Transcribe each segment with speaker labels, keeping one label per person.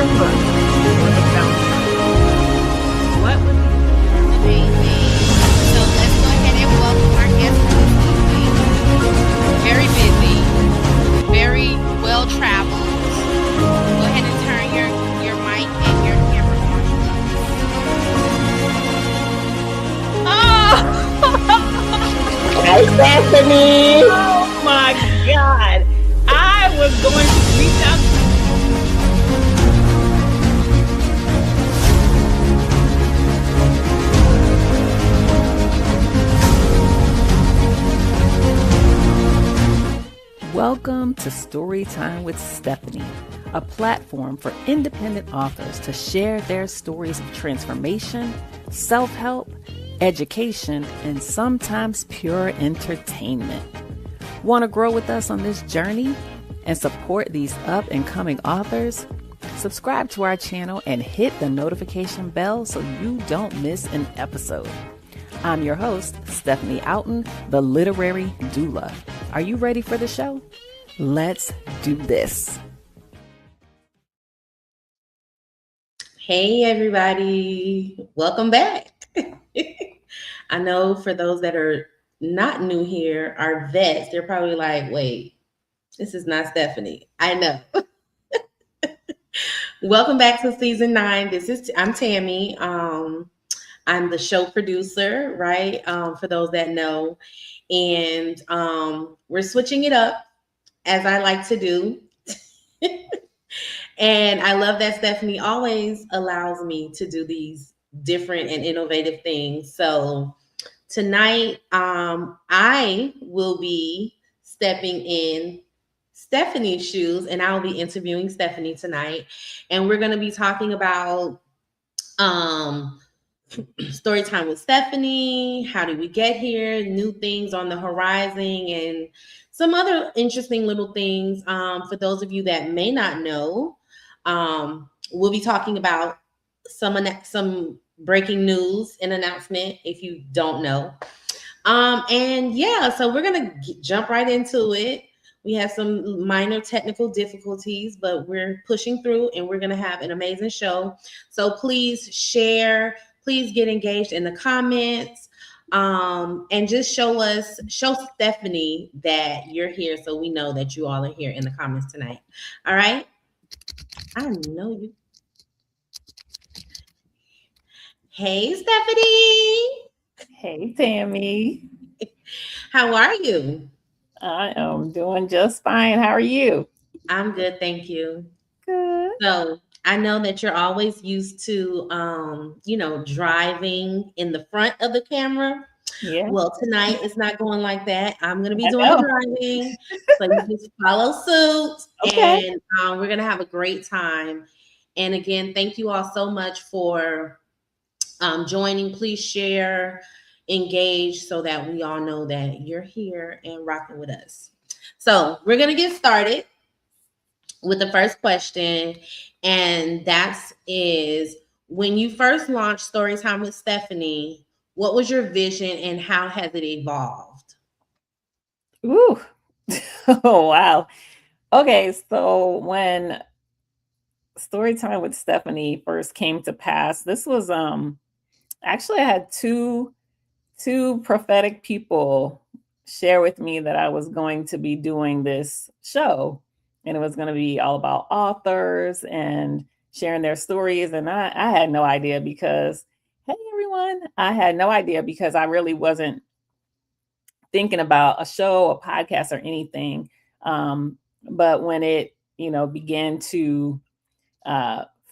Speaker 1: chairperson or the founder? What would
Speaker 2: Amazing. So let's go ahead and welcome our guest for this evening. Very busy, very well traveled. Go ahead and turn your mic and your camera on, please.
Speaker 3: Hi, Stephanie.
Speaker 1: Oh my God. I was going to reach out to
Speaker 4: Welcome to StoryTime with Stephanie, a platform for independent authors to share their stories of transformation, self-help, education, and sometimes pure entertainment. Want to grow with us on this journey and support these up and coming authors? Subscribe to our channel and hit the notification bell so you don't miss an episode. I'm your host, Stephanie Outen, the literary doula. Are you ready for the show? Let's do this.
Speaker 3: Hey, everybody. Welcome back. I know for those that are not new here, our vets, they're probably like, wait, this is not Stephanie. I know. Welcome back to season 9. I'm Tammy. I'm the show producer, right? For those that know. And we're switching it up, as I like to do. And I love that Stephanie always allows me to do these different and innovative things. So tonight, I will be stepping in Stephanie's shoes, and I'll be interviewing Stephanie tonight. And we're going to be talking about story time with Stephanie. How did we get here? New things on the horizon, and some other interesting little things. For those of you that may not know, we'll be talking about some breaking news and announcement if you don't know. And yeah, so we're gonna jump right into it. We have some minor technical difficulties, but we're pushing through, and we're gonna have an amazing show. So please share. Please get engaged in the comments, and just show Stephanie that you're here, so we know that you all are here in the comments tonight. All right. I know you. Hey, Stephanie.
Speaker 4: Hey, Tammy.
Speaker 3: How are you?
Speaker 4: I am doing just fine. How are you?
Speaker 3: I'm good, thank you.
Speaker 4: Good.
Speaker 3: So I know that you're always used to, driving in the front of the camera.
Speaker 4: Yeah.
Speaker 3: Well, tonight it's not going like that. I'm going to be doing the driving. So you just follow suit. Okay. And we're going to have a great time. And again, thank you all so much for joining. Please share, engage, so that we all know that you're here and rocking with us. So we're going to get started with the first question. And that is, when you first launched Storytime with Stephanie, what was your vision and how has it evolved?
Speaker 4: Ooh. Oh, wow. Okay, so when Storytime with Stephanie first came to pass, this was actually I had two prophetic people share with me that I was going to be doing this show, and it was going to be all about authors and sharing their stories. And I had no idea because, hey, everyone, I had no idea because I really wasn't thinking about a show, a podcast, or anything. But when it, began to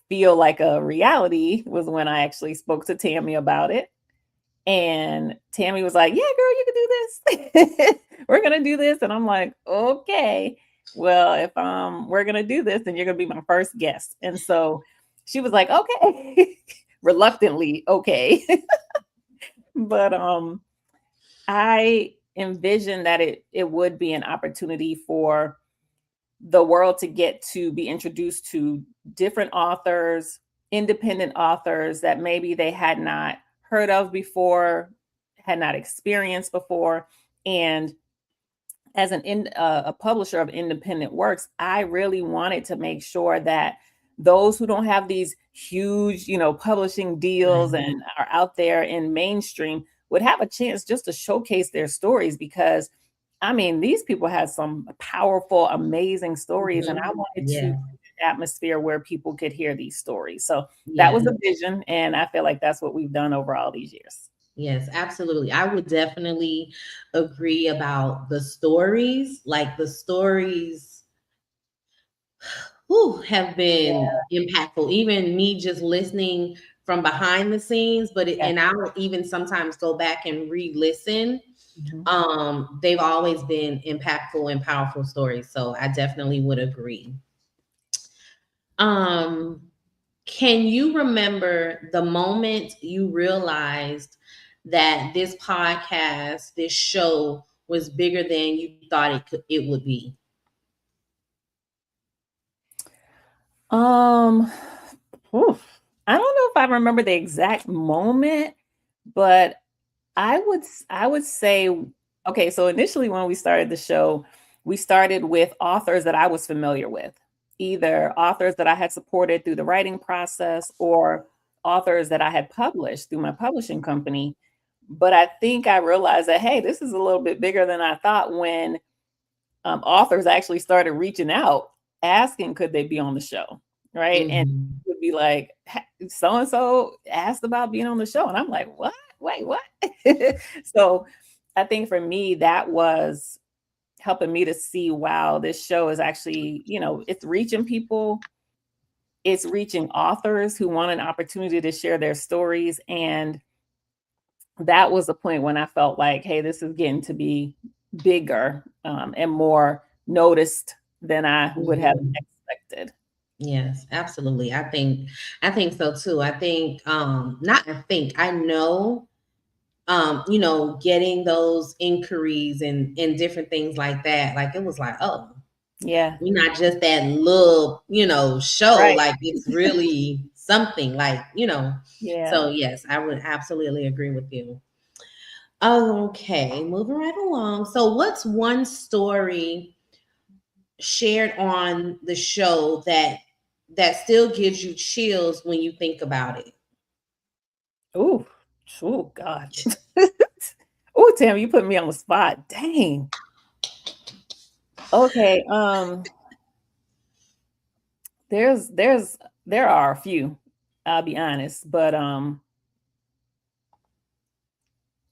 Speaker 4: feel like a reality was when I actually spoke to Tammy about it. And Tammy was like, yeah, girl, you can do this. We're going to do this. And I'm like, okay, well, if we're going to do this, then you're going to be my first guest. And so she was like, okay, reluctantly, okay. But I envisioned that it would be an opportunity for the world to get to be introduced to different authors, independent authors that maybe they had not heard of before, had not experienced before. And as a publisher of independent works, I really wanted to make sure that those who don't have these huge, publishing deals and are out there in mainstream would have a chance just to showcase their stories, because I mean, these people had some powerful, amazing stories, and I wanted to
Speaker 3: Yeah.
Speaker 4: create an atmosphere where people could hear these stories. So that was
Speaker 3: Yeah.
Speaker 4: the vision, and I feel like that's what we've done over all these years.
Speaker 3: Yes, absolutely. I would definitely agree about the stories. Like the stories have been impactful. Even me just listening from behind the scenes,
Speaker 4: Yeah.
Speaker 3: and I'll even sometimes go back and re-listen.
Speaker 4: Mhm.
Speaker 3: They've always been impactful and powerful stories. So I definitely would agree. Um, can you remember the moment you realized that this podcast, this show was bigger than you thought it would be?
Speaker 4: Oof. I don't know if I remember the exact moment, but I would say, okay, so initially when we started the show, we started with authors that I was familiar with, either authors that I had supported through the writing process or authors that I had published through my publishing company. But I think I realized that, hey, this is a little bit bigger than I thought when authors actually started reaching out, asking could they be on the show, right? And
Speaker 3: Mhm.
Speaker 4: would be like, so and so asked about being on the show, and I'm like, what? Wait, what? So I think for me, that was helping me to see, wow, this show is actually, it's reaching people. It's reaching authors who want an opportunity to share their stories. And that was the point when I felt like, hey, this is getting to be bigger and more noticed than I would have
Speaker 3: Mhm.
Speaker 4: expected.
Speaker 3: Yes, absolutely. I think so too. I think not I think I know getting those inquiries and different things like that. Like it was like, oh,
Speaker 4: Yeah,
Speaker 3: we're not just that little, show.
Speaker 4: right.
Speaker 3: Like it's really something like.
Speaker 4: Yeah.
Speaker 3: So yes, I would absolutely agree with you. Okay, moving right along. So what's one story shared on the show that still gives you chills when you think about it?
Speaker 4: Ooh, oh God. Oh, Tammy, you put me on the spot. Dang. Okay. There are a few, I'll be honest, but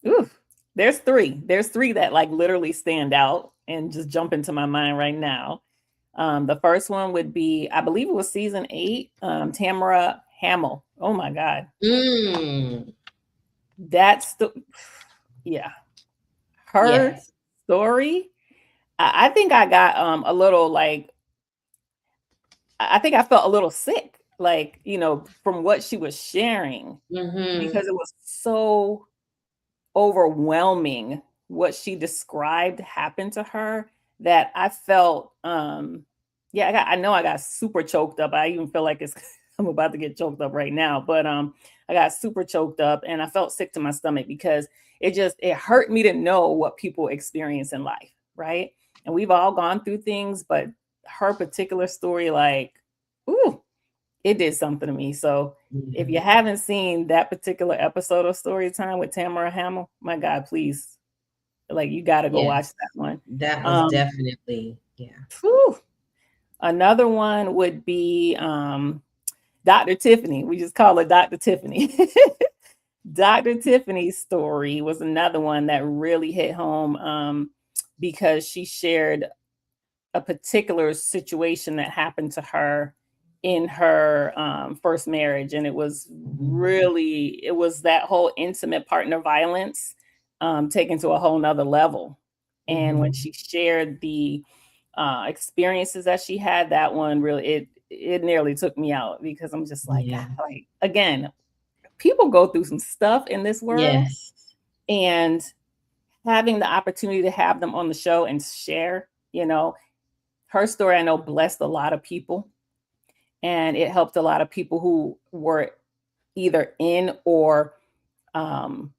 Speaker 4: ooh, There's three that like literally stand out and just jump into my mind right now. The first one would be, I believe it was season 8, Tamara Hamill. Oh my God.
Speaker 3: Mm,
Speaker 4: That's the, yeah, her
Speaker 3: yes.
Speaker 4: story. I think I got a little like, I think I felt a little sick, like, from what she was sharing,
Speaker 3: Mm-hmm.
Speaker 4: because it was so overwhelming what she described happened to her, that I felt yeah, I know I got super choked up. I even feel like it's I'm about to get choked up right now, but I got super choked up and I felt sick to my stomach because it hurt me to know what people experience in life, right? And we've all gone through things, but her particular story, like, ooh, it did something to me. So if
Speaker 3: Yeah.
Speaker 4: you haven't seen that particular episode of Storytime with Tamara Hamill, my God, please, like, you got to go watch
Speaker 3: Yes.
Speaker 4: that one.
Speaker 3: That was
Speaker 4: Um,
Speaker 3: definitely, yeah.
Speaker 4: whew. Another one would be Dr. Tiffany. We just call her Dr. Tiffany. Dr. Tiffany's story was another one that really hit home because she shared a particular situation that happened to her in her first marriage, and it was that whole intimate partner violence taken to a whole nother level. And when
Speaker 3: Mm-hmm.
Speaker 4: she shared the experiences that she had, that one really, it nearly took me out, because I'm just like, God,
Speaker 3: Yeah.
Speaker 4: like, again, people go through some stuff in this world,
Speaker 3: Yes.
Speaker 4: and having the opportunity to have them on the show and share, her story, I know, blessed a lot of people, and it helped a lot of people who were either in or um,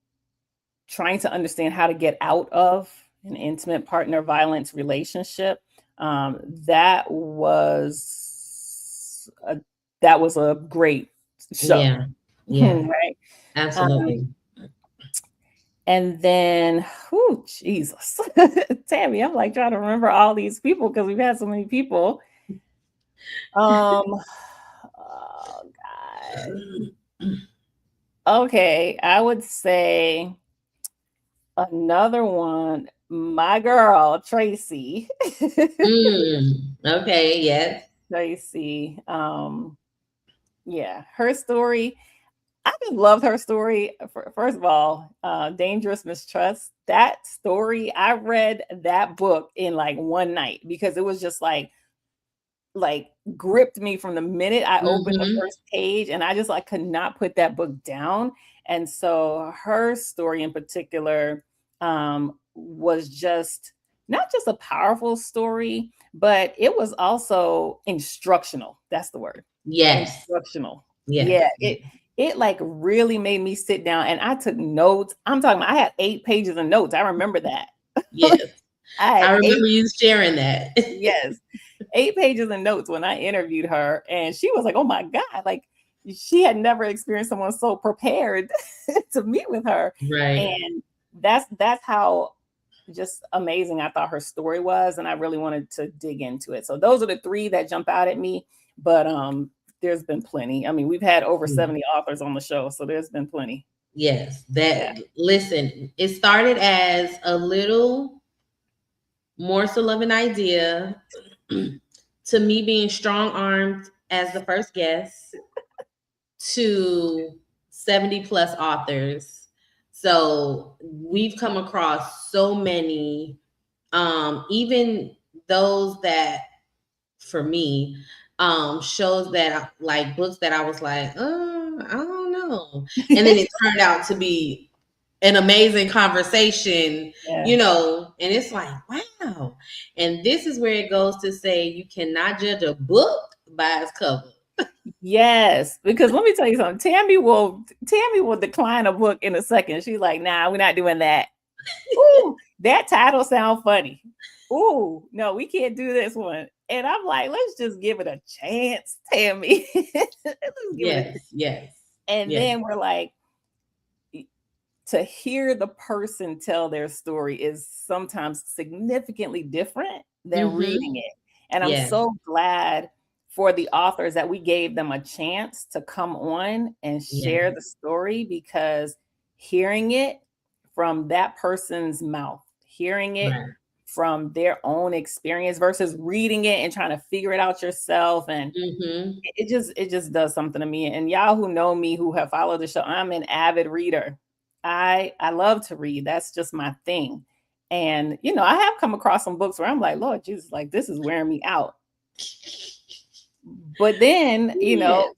Speaker 4: trying to understand how to get out of an intimate partner violence relationship. That was that was a great show.
Speaker 3: Yeah. Yeah.
Speaker 4: Right.
Speaker 3: Absolutely.
Speaker 4: And then, oh Jesus, Tammy, I'm like trying to remember all these people because we've had so many people. Oh God. Okay, I would say another one. My girl Tracy.
Speaker 3: Okay. Yes.
Speaker 4: Tracy. Yeah, her story. I just loved her story. First of all, Dangerous Mistrust. That story, I read that book in like one night because it was just like gripped me from the minute I opened the first page, and I just like could not put that book down. And so her story in particular was just not just a powerful story, but it was also instructional. That's the word.
Speaker 3: Yes.
Speaker 4: Instructional.
Speaker 3: Yes.
Speaker 4: Yeah. It like really made me sit down and I took notes. I'm talking about I had 8 pages of notes. I remember that.
Speaker 3: Yes. I remember
Speaker 4: 8,
Speaker 3: you sharing that.
Speaker 4: yes. 8 pages of notes when I interviewed her. And she was like, oh my God, like she had never experienced someone so prepared to meet with her.
Speaker 3: Right.
Speaker 4: And that's how just amazing I thought her story was. And I really wanted to dig into it. So those are the 3 that jump out at me. But there's been plenty. I mean, we've had over 70 authors on the show, so there's been plenty.
Speaker 3: Yes. Listen, it started as a little morsel of an idea to me being strong-armed as the first guest to 70 plus authors. So we've come across so many, even those that, for me, shows that like books that I was like, I don't know. And then it turned out to be an amazing conversation, you know, and it's like, wow. And this is where it goes to say you cannot judge a book by its cover.
Speaker 4: Yes, because let me tell you something. Tammy will decline a book in a second. She's like, nah, we're not doing that. Ooh, that title sounds funny. Ooh, no, we can't do this one. And I'm like, let's just give it a chance, Tammy.
Speaker 3: Yes.
Speaker 4: And then we're like, to hear the person tell their story is sometimes significantly different than reading it. And I'm so glad for the authors that we gave them a chance to come on and share the story, because hearing it from that person's mouth, hearing it from their own experience versus reading it and trying to figure it out yourself. And it just does something to me. And y'all who know me, who have followed the show, I'm an avid reader. I love to read. That's just my thing. And, you know, I have come across some books where I'm like, Lord Jesus, like this is wearing me out. But then, you know,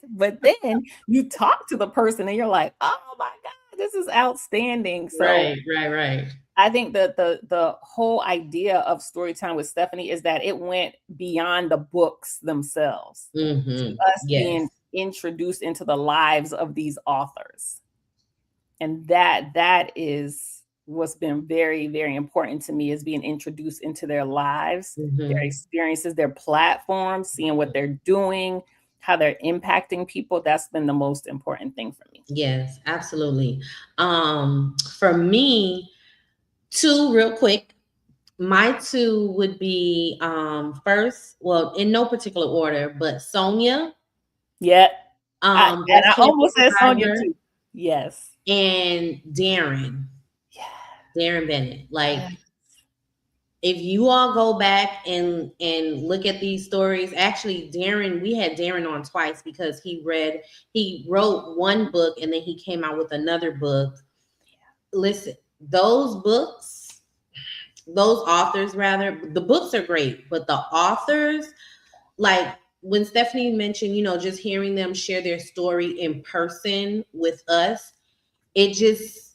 Speaker 4: but then you talk to the person and you're like, oh my God, this is outstanding. So
Speaker 3: right.
Speaker 4: I think that the whole idea of Storytime with Stephanie is that it went beyond the books themselves to us being introduced into the lives of these authors. And that is what's been very, very important to me, is being introduced into their lives, their experiences, their platforms, seeing what they're doing, how they're impacting people. That's been the most important thing for me.
Speaker 3: Yes, absolutely. For me, 2 real quick. My 2 would be first, well, in no particular order, but Sonia.
Speaker 4: Yeah. I almost said Sonia too. Yes.
Speaker 3: And Darren. Yeah. Darren Bennett. Like, if you all go back and look at these stories, actually, Darren, we had Darren on twice because he wrote one book and then he came out with another book. Listen, those authors, rather, the books are great, but the authors, like when Stephanie mentioned, you know, just hearing them share their story in person with us, it just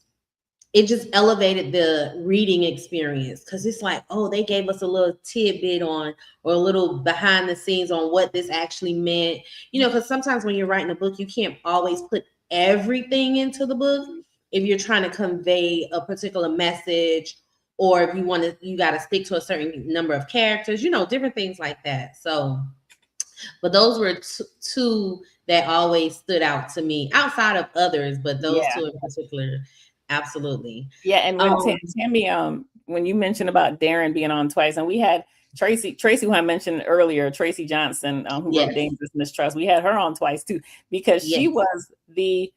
Speaker 3: elevated the reading experience, because it's like, oh, they gave us a little tidbit on, or a little behind the scenes on what this actually meant, you know, because sometimes when you're writing a book, you can't always put everything into the book if you're trying to convey a particular message, or if you got to stick to a certain number of characters, you know, different things like that. So But those were two that always stood out to me outside of others, but those
Speaker 4: Yeah.
Speaker 3: two in particular, absolutely.
Speaker 4: Yeah, and when Tammy, when you mentioned about Darren being on twice, and we had Tracy, who I mentioned earlier, Tracy Johnson, who
Speaker 3: Yes.
Speaker 4: wrote Dangerous Mistrust, we had her on twice too, because she
Speaker 3: Yes.
Speaker 4: was the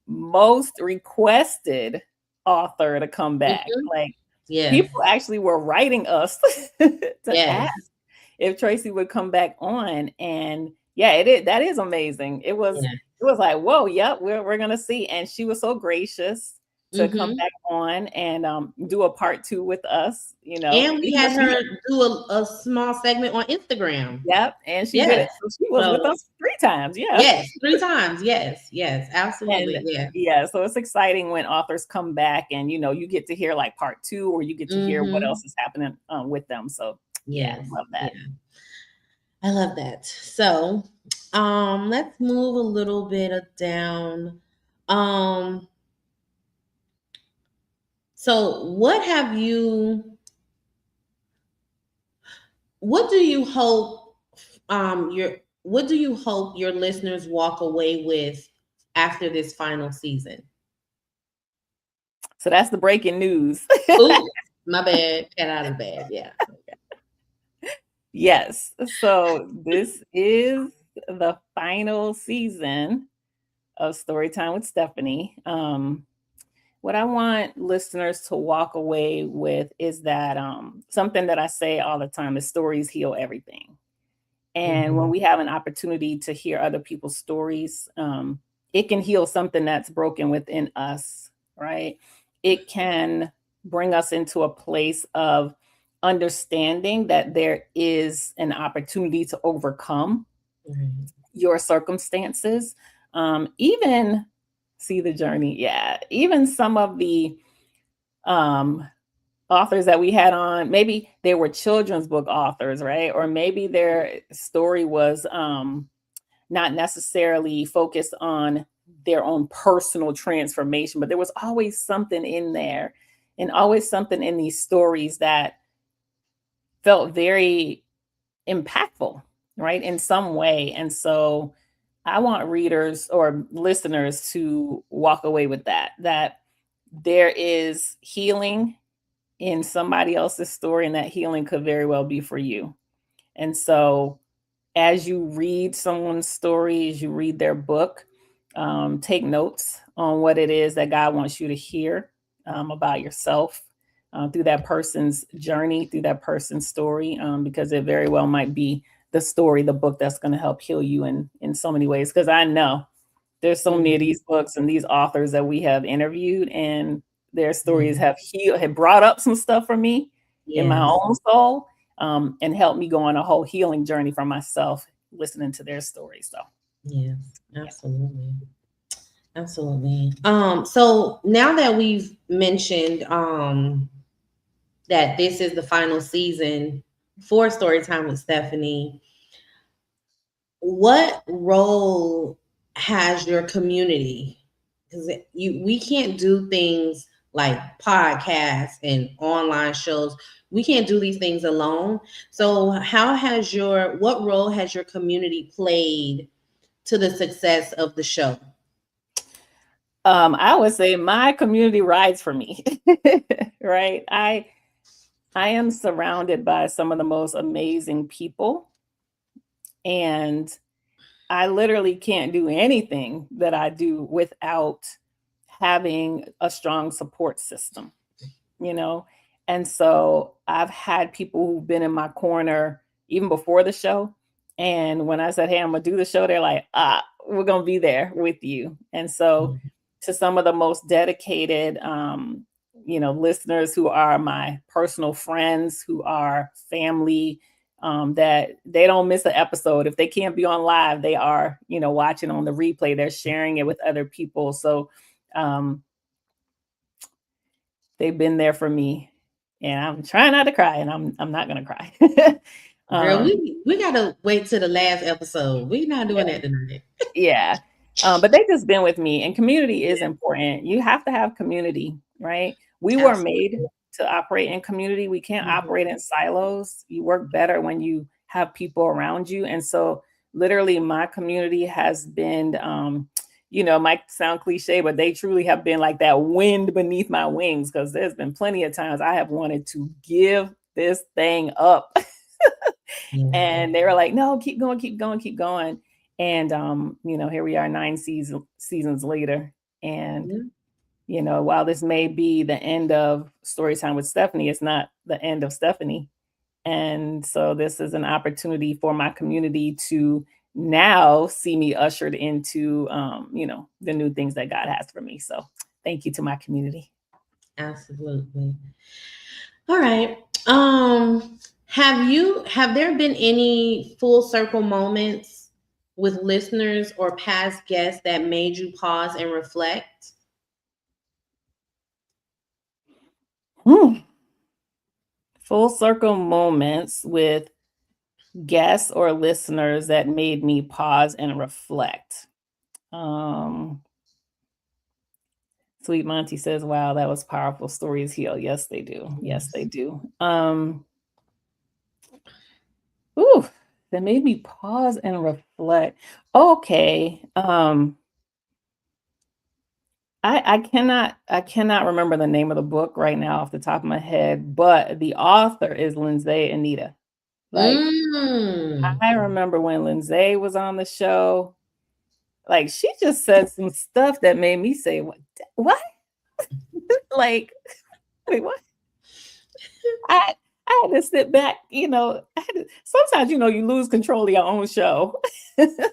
Speaker 4: most requested author to come back. Like,
Speaker 3: Yes.
Speaker 4: people actually were writing us to
Speaker 3: Yes.
Speaker 4: ask if Tracy would come back on, and yeah, that is amazing. It was like, whoa, yep, we're gonna see. And she was so gracious to come back on and do a part 2 with us, you know.
Speaker 3: And we had her do a small segment on Instagram.
Speaker 4: Yep, and she did it. So she was with us 3 times. Yeah.
Speaker 3: Yes, 3 times. Yes, absolutely.
Speaker 4: And, yeah, so it's exciting when authors come back and, you know, you get to hear like part 2, or you get to hear what else is happening with them. So yeah, I love that.
Speaker 3: Yeah. I love that. So let's move a little bit down. So what do you hope your listeners walk away with after this final season?
Speaker 4: So that's the breaking news.
Speaker 3: Ooh, my bad. Cat out of the bag. Yeah.
Speaker 4: Yes. So this is the final season of Storytime with Stephanie. What I want listeners to walk away with is that something that I say all the time is stories heal everything. And when we have an opportunity to hear other people's stories, it can heal something that's broken within us, right? It can bring us into a place of understanding that there is an opportunity to overcome your circumstances, even see the journey. Yeah, even some of the authors that we had on, maybe they were children's book authors, right? Or maybe their story was not necessarily focused on their own personal transformation, but there was always something in there, and always something in these stories that felt very impactful, right, in some way. And so I want readers or listeners to walk away with that there is healing in somebody else's story, and that healing could very well be for you. And so as you read someone's story, as you read their book, take notes on what it is that God wants you to hear about yourself through that person's journey, through that person's story, because it very well might be the story, the book that's going to help heal you in so many ways. Because I know there's so many of these books and these authors that we have interviewed, and their stories have brought up some stuff for me in my own soul, and helped me go on a whole healing journey for myself, listening to their stories. So
Speaker 3: yes, absolutely. Absolutely. So now that we've mentioned that this is the final season for Storytime with Stephanie, what role has your community? Because we can't do things like podcasts and online shows. We can't do these things alone. So what role has your community played to the success of the show?
Speaker 4: I would say my community rides for me, right? I am surrounded by some of the most amazing people, and I literally can't do anything that I do without having a strong support system, you know? And so I've had people who've been in my corner even before the show. And when I said, hey, I'm gonna do the show, they're like, we're gonna be there with you. And so to some of the most dedicated, listeners who are my personal friends, who are family, that they don't miss an episode. If they can't be on live, they are, watching on the replay. They're sharing it with other people. So they've been there for me, and I'm trying not to cry, and I'm not gonna cry.
Speaker 3: Girl, we gotta wait till the last episode. We're not doing that tonight.
Speaker 4: Yeah. But they've just been with me, and community is important. You have to have community, right? We were made to operate in community. We can't operate in silos. You work better when you have people around you. And so literally my community has been, might sound cliche, but they truly have been like that wind beneath my wings, because there's been plenty of times I have wanted to give this thing up. And they were like, no, keep going, keep going, keep going. And, here we are 9 seasons later. And, while this may be the end of Storytime with Stephanie, it's not the end of Stephanie. And so this is an opportunity for my community to now see me ushered into, the new things that God has for me. So thank you to my community.
Speaker 3: Absolutely. All right. Have there been any full circle moments with listeners or past guests that made you pause and reflect?
Speaker 4: Full circle moments with guests or listeners that made me pause and reflect. Sweet Monty says, wow, that was powerful. Stories heal. Yes, they do. Yes, they do. That made me pause and reflect. Okay. I cannot remember the name of the book right now off the top of my head, but the author is Lindsay Anita. Like, I remember when Lindsay was on the show, like she just said some stuff that made me say, what? Like, wait, what? I had to sit back, sometimes, you lose control of your own show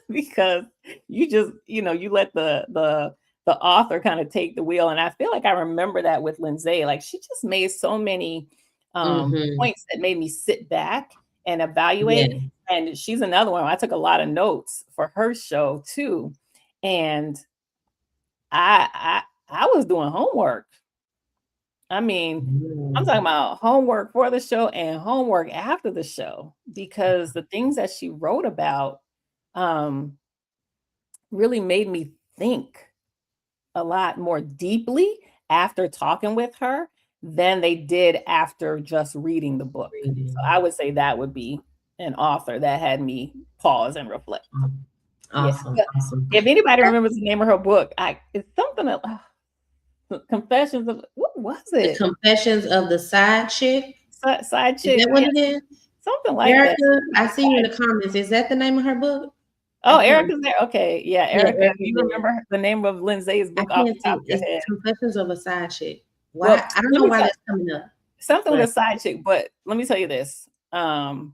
Speaker 4: because you just, you let the author kind of take the wheel. And I feel like I remember that with Lindsay. Like she just made so many points that made me sit back and evaluate. Yeah. And she's another one. I took a lot of notes for her show too. And I was doing homework. I mean, I'm talking about homework for the show and homework after the show, because the things that she wrote about really made me think a lot more deeply after talking with her than they did after just reading the book. So I would say that would be an author that had me pause and reflect.
Speaker 3: Awesome.
Speaker 4: Yeah. Awesome. If anybody remembers the name of her book, it's something that Confessions of, what was it?
Speaker 3: The Confessions of the Side Chick.
Speaker 4: Side Chick.
Speaker 3: Is that what it is?
Speaker 4: Something like
Speaker 3: Erica,
Speaker 4: that.
Speaker 3: I see you in the comments. Is that the name of her book?
Speaker 4: Oh, Erica's there. Okay, yeah, Erica. Yeah, you remember the name of Lindsay's book off the top of your head?
Speaker 3: Confessions of a Side Chick. Why? Well, I don't know why that's coming up.
Speaker 4: Something with a side chick, but let me tell you this. Oh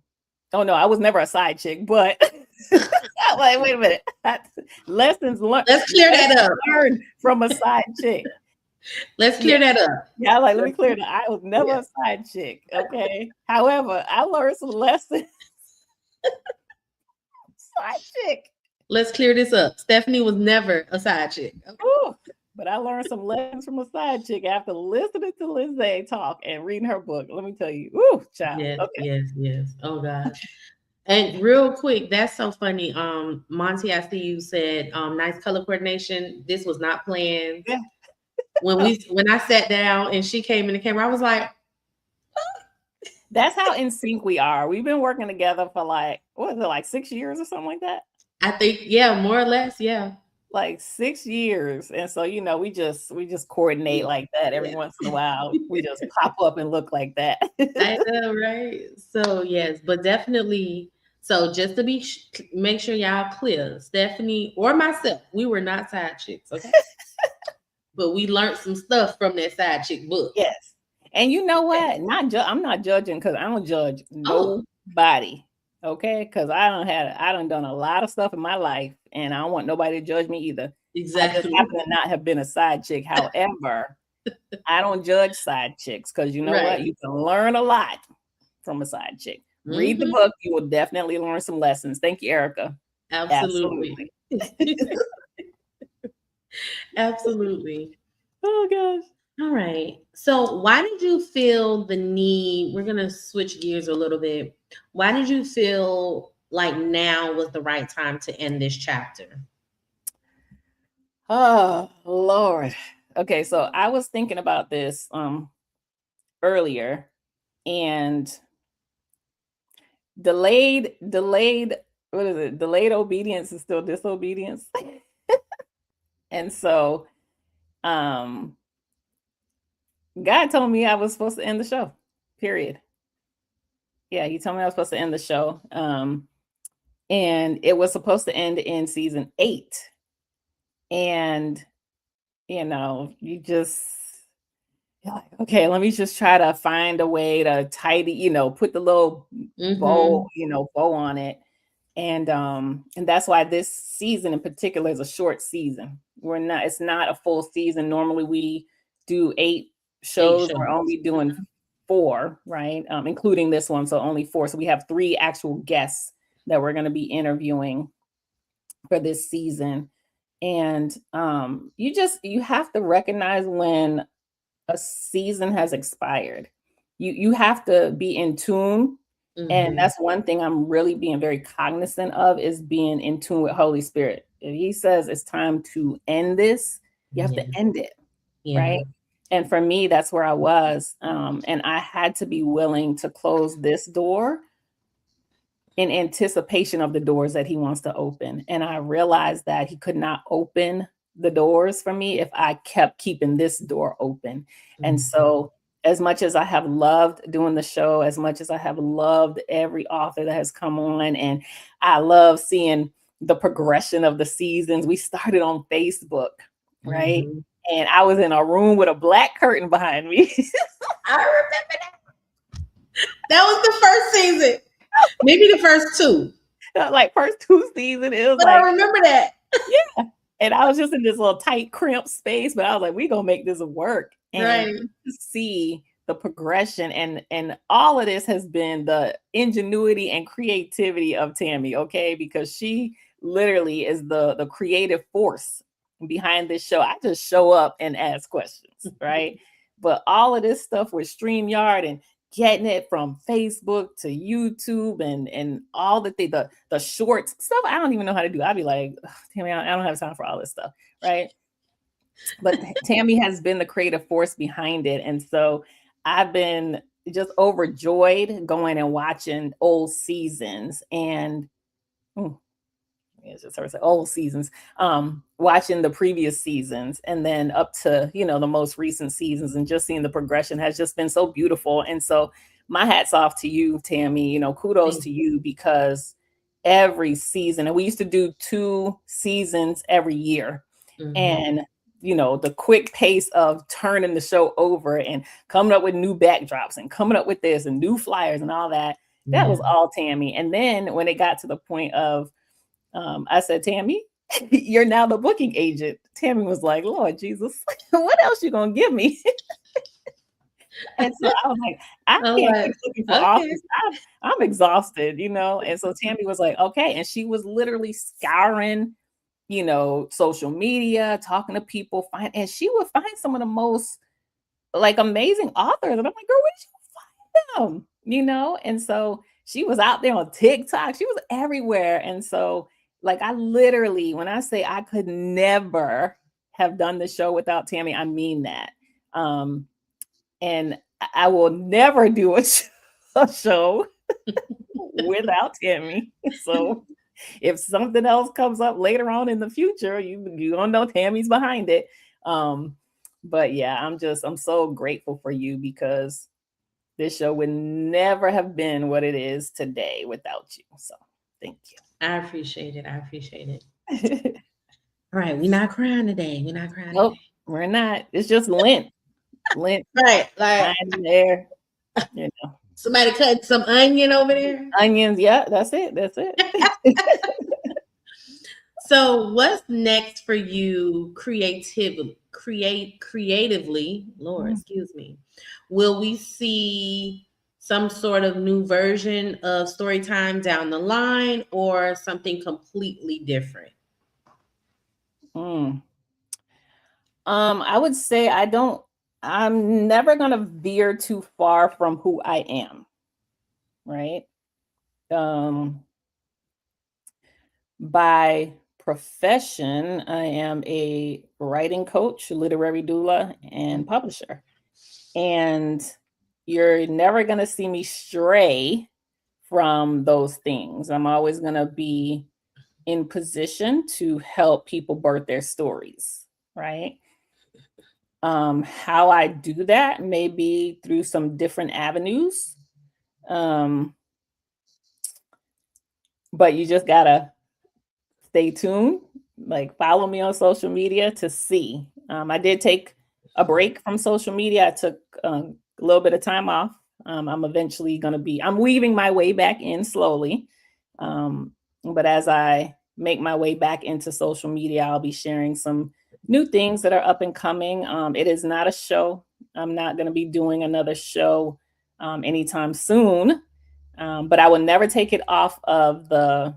Speaker 4: no, I was never a side chick, but like, wait a minute. Lessons learned.
Speaker 3: Let's clear that up.
Speaker 4: Learned from a side chick.
Speaker 3: Let's clear that up.
Speaker 4: Yeah, let me clear that. I was never a side chick. Okay. However, I learned some lessons. Side chick.
Speaker 3: Let's clear this up. Stephanie was never a side chick.
Speaker 4: Okay. Ooh, but I learned some lessons from a side chick after listening to Lindsay talk and reading her book. Let me tell you. Ooh, child.
Speaker 3: Yes,
Speaker 4: okay.
Speaker 3: yes. Oh gosh. And real quick, that's so funny. Monty, I see you said nice color coordination. This was not planned. Yeah. When I sat down and she came in the camera, I was like,
Speaker 4: that's how in sync we are. We've been working together for like 6 years or something like that?
Speaker 3: I think, yeah, more or less, yeah.
Speaker 4: Like 6 years. And so, we just coordinate like that every once in a while. We just pop up and look like that.
Speaker 3: I know, right? So yes, but definitely. So just to make sure y'all clear, Stephanie or myself, we were not side chicks, okay? But we learned some stuff from that side chick book.
Speaker 4: Yes. And you know what? I'm not judging, because I don't judge nobody. Okay. Because I done done a lot of stuff in my life, and I don't want nobody to judge me either.
Speaker 3: Exactly.
Speaker 4: I just happen to not have been a side chick. However, I don't judge side chicks, because you know what? You can learn a lot from a side chick. Mm-hmm. Read the book. You will definitely learn some lessons. Thank you, Erica.
Speaker 3: Absolutely. Absolutely.
Speaker 4: Oh gosh.
Speaker 3: All right. So why did you feel the need? We're going to switch gears a little bit. Why did you feel like now was the right time to end this chapter?
Speaker 4: Oh, Lord. Okay. So I was thinking about this earlier, and delayed, what is it? Delayed obedience is still disobedience. And so, God told me I was supposed to end the show, period. Yeah, he told me I was supposed to end the show. And it was supposed to end in season 8. And, you know, you're like, okay, let me just try to find a way to tidy, put the little bow, bow on it. And that's why this season in particular is a short season. It's not a full season. Normally we do 8 shows. We're only doing 4, right? Including this one. So only 4. So we have 3 actual guests that we're going to be interviewing for this season. And you have to recognize when a season has expired. You have to be in tune. And that's one thing I'm really being very cognizant of, is being in tune with Holy Spirit. If he says it's time to end this, you have to end it. Right. And for me, that's where I was. And I had to be willing to close this door in anticipation of the doors that he wants to open. And I realized that he could not open the doors for me if I kept keeping this door open. And so, as much as I have loved doing the show, as much as I have loved every author that has come on, and I love seeing the progression of the seasons. We started on Facebook, right? And I was in a room with a black curtain behind me.
Speaker 3: I remember that. That was the first season. Maybe the first 2.
Speaker 4: Like first 2 seasons. It was
Speaker 3: but I remember that.
Speaker 4: Yeah. And I was just in this little tight, cramped space, but I was like, we're going to make this work. And see the progression. And all of this has been the ingenuity and creativity of Tammy, okay? Because she literally is the creative force behind this show. I just show up and ask questions, right? But all of this stuff with StreamYard and getting it from Facebook to YouTube and all the shorts stuff, I don't even know how to do. I'd be like, Tammy, I don't have time for all this stuff, right? But Tammy has been the creative force behind it. And so I've been just overjoyed going and watching old seasons and old seasons, watching the previous seasons and then up to, the most recent seasons, and just seeing the progression has just been so beautiful. And so my hat's off to you, Tammy, kudos to you, because every season, and we used to do 2 seasons every year. And the quick pace of turning the show over and coming up with new backdrops and coming up with this and new flyers and all that, that was all Tammy. And then when it got to the point of, I said, Tammy, you're now the booking agent. Tammy was like, Lord Jesus, what else you gonna give me? And so I was like, I can't keep looking for office. I'm exhausted, And so Tammy was like, okay. And she was literally scouring, social media, talking to people, and she would find some of the most amazing authors. And I'm like, girl, where did you find them? And so she was out there on TikTok. She was everywhere. And so I literally, when I say I could never have done the show without Tammy, I mean that. And I will never do a show without Tammy. So if something else comes up later on in the future, you don't know Tammy's behind it. But yeah, I'm so grateful for you, because this show would never have been what it is today without you. So thank you.
Speaker 3: I appreciate it. All right. We're not crying today.
Speaker 4: Nope, we're not. It's just lint. Right.
Speaker 3: Like
Speaker 4: there.
Speaker 3: Somebody cutting some onion over there.
Speaker 4: Onions. Yeah, that's it.
Speaker 3: So what's next for you creatively? Lord, excuse me. Will we see some sort of new version of StoryTime down the line, or something completely different?
Speaker 4: I would say I'm never going to veer too far from who I am. Right. By profession, I am a writing coach, literary doula, and publisher. And you're never going to see me stray from those things. I'm always going to be in position to help people birth their stories, right? How I do that may be through some different avenues. But you just gotta stay tuned, like follow me on social media to see. I did take a break from social media. I took a little bit of time off. I'm eventually I'm weaving my way back in slowly. But as I make my way back into social media, I'll be sharing some new things that are up and coming. It is not a show. I'm not going to be doing another show anytime soon. But I will never take it off of the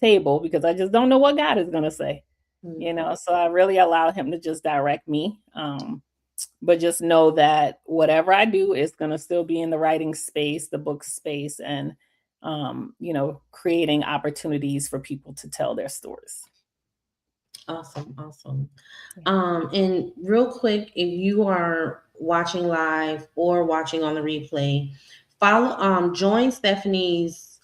Speaker 4: table because I just don't know what God is going to say, so I really allow him to just direct me. But just know that whatever I do is going to still be in the writing space, the book space, and, creating opportunities for people to tell their stories.
Speaker 3: Awesome. And real quick, if you are watching live or watching on the replay, join Stephanie's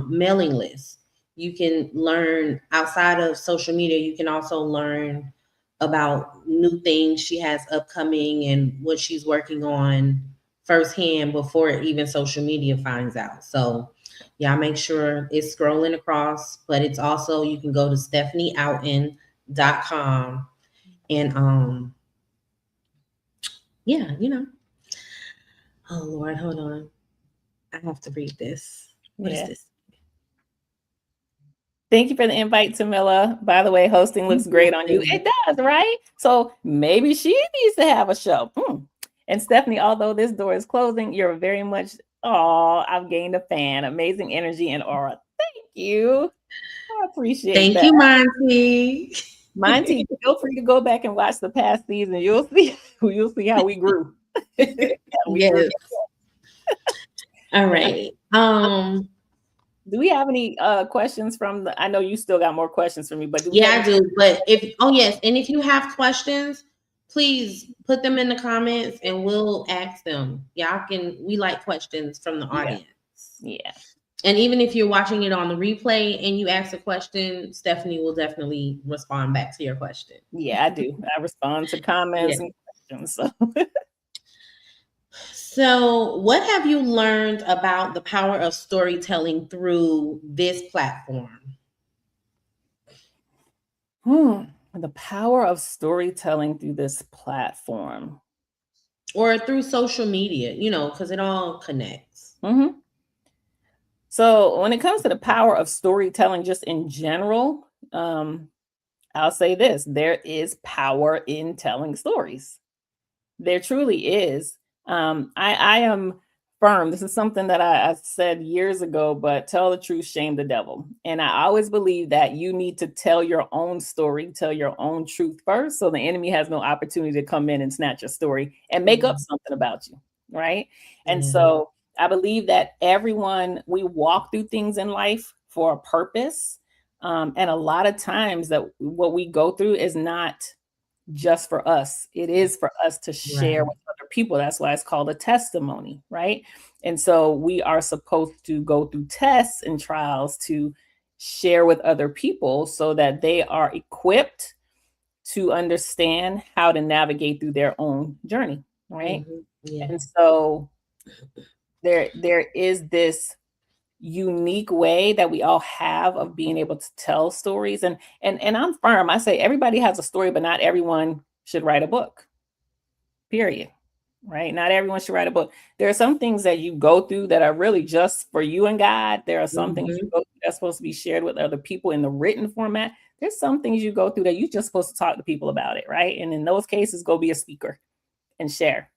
Speaker 3: mailing list. You can learn outside of social media. You can also learn about new things she has upcoming and what she's working on firsthand before even social media finds out. So yeah, make sure it's scrolling across, but it's also, you can go to StephanieOuten.com and oh Lord, hold on. I have to read this. What is this?
Speaker 4: Thank you for the invite, Tamila. By the way, hosting looks great on you. It does, right? So maybe she needs to have a show. And Stephanie, although this door is closing, you're very much, I've gained a fan. Amazing energy and aura. Thank you. I appreciate that.
Speaker 3: Thank you, Monty.
Speaker 4: Monty, feel free to go back and watch the past season. You'll see how we grew.
Speaker 3: Yes. All right.
Speaker 4: Do we have any questions from I know you still got more questions for me, but
Speaker 3: I do. But if you have questions, please put them in the comments and we'll ask them. We like questions from the audience.
Speaker 4: Yeah.
Speaker 3: And even if you're watching it on the replay and you ask a question, Stephanie will definitely respond back to your question.
Speaker 4: Yeah, I do. I respond to comments and questions.
Speaker 3: So what have you learned about the power of storytelling through this platform?
Speaker 4: The power of storytelling through this platform.
Speaker 3: Or through social media, because it all connects.
Speaker 4: So when it comes to the power of storytelling, just in general, I'll say this: there is power in telling stories. There truly is. I am firm. This is something that I said years ago, but tell the truth, shame the devil. And I always believe that you need to tell your own story, tell your own truth first, so the enemy has no opportunity to come in and snatch your story and make up something about you, right? And so I believe that we walk through things in life for a purpose. And a lot of times that what we go through is not just for us. It is for us to share with other people. That's why it's called a testimony, right? And so we are supposed to go through tests and trials to share with other people so that they are equipped to understand how to navigate through their own journey, right? And so there is this unique way that we all have of being able to tell stories. And I'm firm. I say everybody has a story, but not everyone should write a book. Period. Right? Not everyone should write a book. There are some things that you go through that are really just for you and God. There are some things you go through that's supposed to be shared with other people in the written format. There's some things you go through that you're just supposed to talk to people about it, right? And in those cases, go be a speaker and share.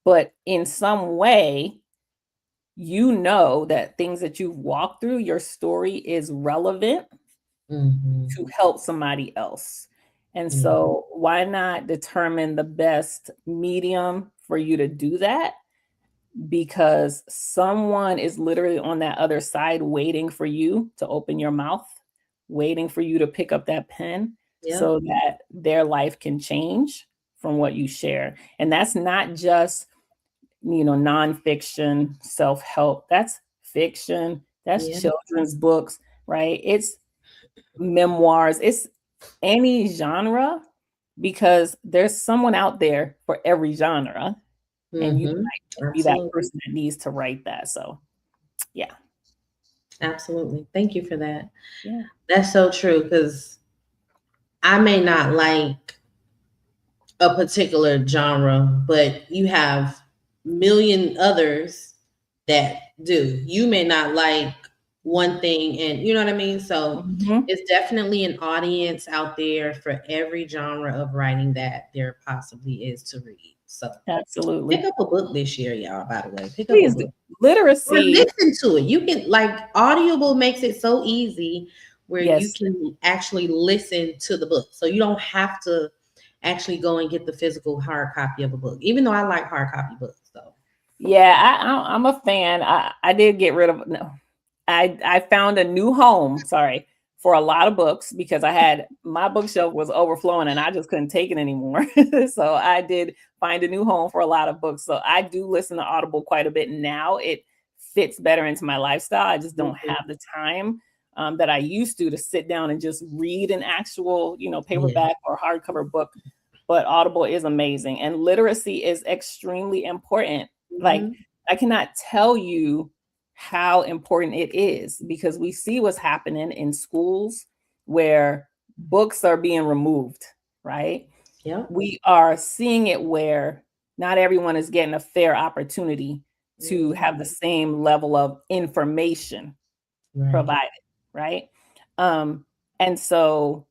Speaker 4: But in some way, that things that you've walked through, your story is relevant to help somebody else. And so why not determine the best medium for you to do that? Because someone is literally on that other side waiting for you to open your mouth, waiting for you to pick up that pen so that their life can change from what you share. And that's not just nonfiction, self-help. That's fiction, that's
Speaker 3: Yeah.
Speaker 4: children's books, right? It's memoirs, it's any genre, because there's someone out there for every genre, and you
Speaker 3: Mm-hmm.
Speaker 4: might be that
Speaker 3: Absolutely.
Speaker 4: person that needs to write that. So, yeah.
Speaker 3: Absolutely. Thank you for that.
Speaker 4: Yeah.
Speaker 3: That's so true, because I may not like a particular genre, but you have million others that do. You may not like one thing, and you know what I mean? So
Speaker 4: Mhm.
Speaker 3: it's definitely an audience out there for every genre of writing that there possibly is to read. So pick
Speaker 4: Absolutely.
Speaker 3: up a book this year, y'all, by the way. Pick up a
Speaker 4: Please do.
Speaker 3: book. Or
Speaker 4: Literacy.
Speaker 3: listen to it. You can, like, Audible makes it so easy where you
Speaker 4: Yes.
Speaker 3: can actually listen to the book. So you don't have to actually go and get the physical hard copy of a book, even though I like hard copy books. So
Speaker 4: Yeah, I'm a fan. I did get rid of, no. I found a new home, sorry, for a lot of books, because I had, my bookshelf was overflowing and I just couldn't take it anymore. So I did find a new home for a lot of books. So I do listen to Audible quite a bit now. It fits better into my lifestyle. I just don't have the time that I used to sit down and just read an actual, paperback or hardcover book. But Audible is amazing, and literacy is extremely important. Like, I cannot tell you how important it is, because we see what's happening in schools where books are being removed, right?
Speaker 3: yeah,
Speaker 4: We are seeing it where not everyone is getting a fair opportunity to have the same level of information provided, right? And so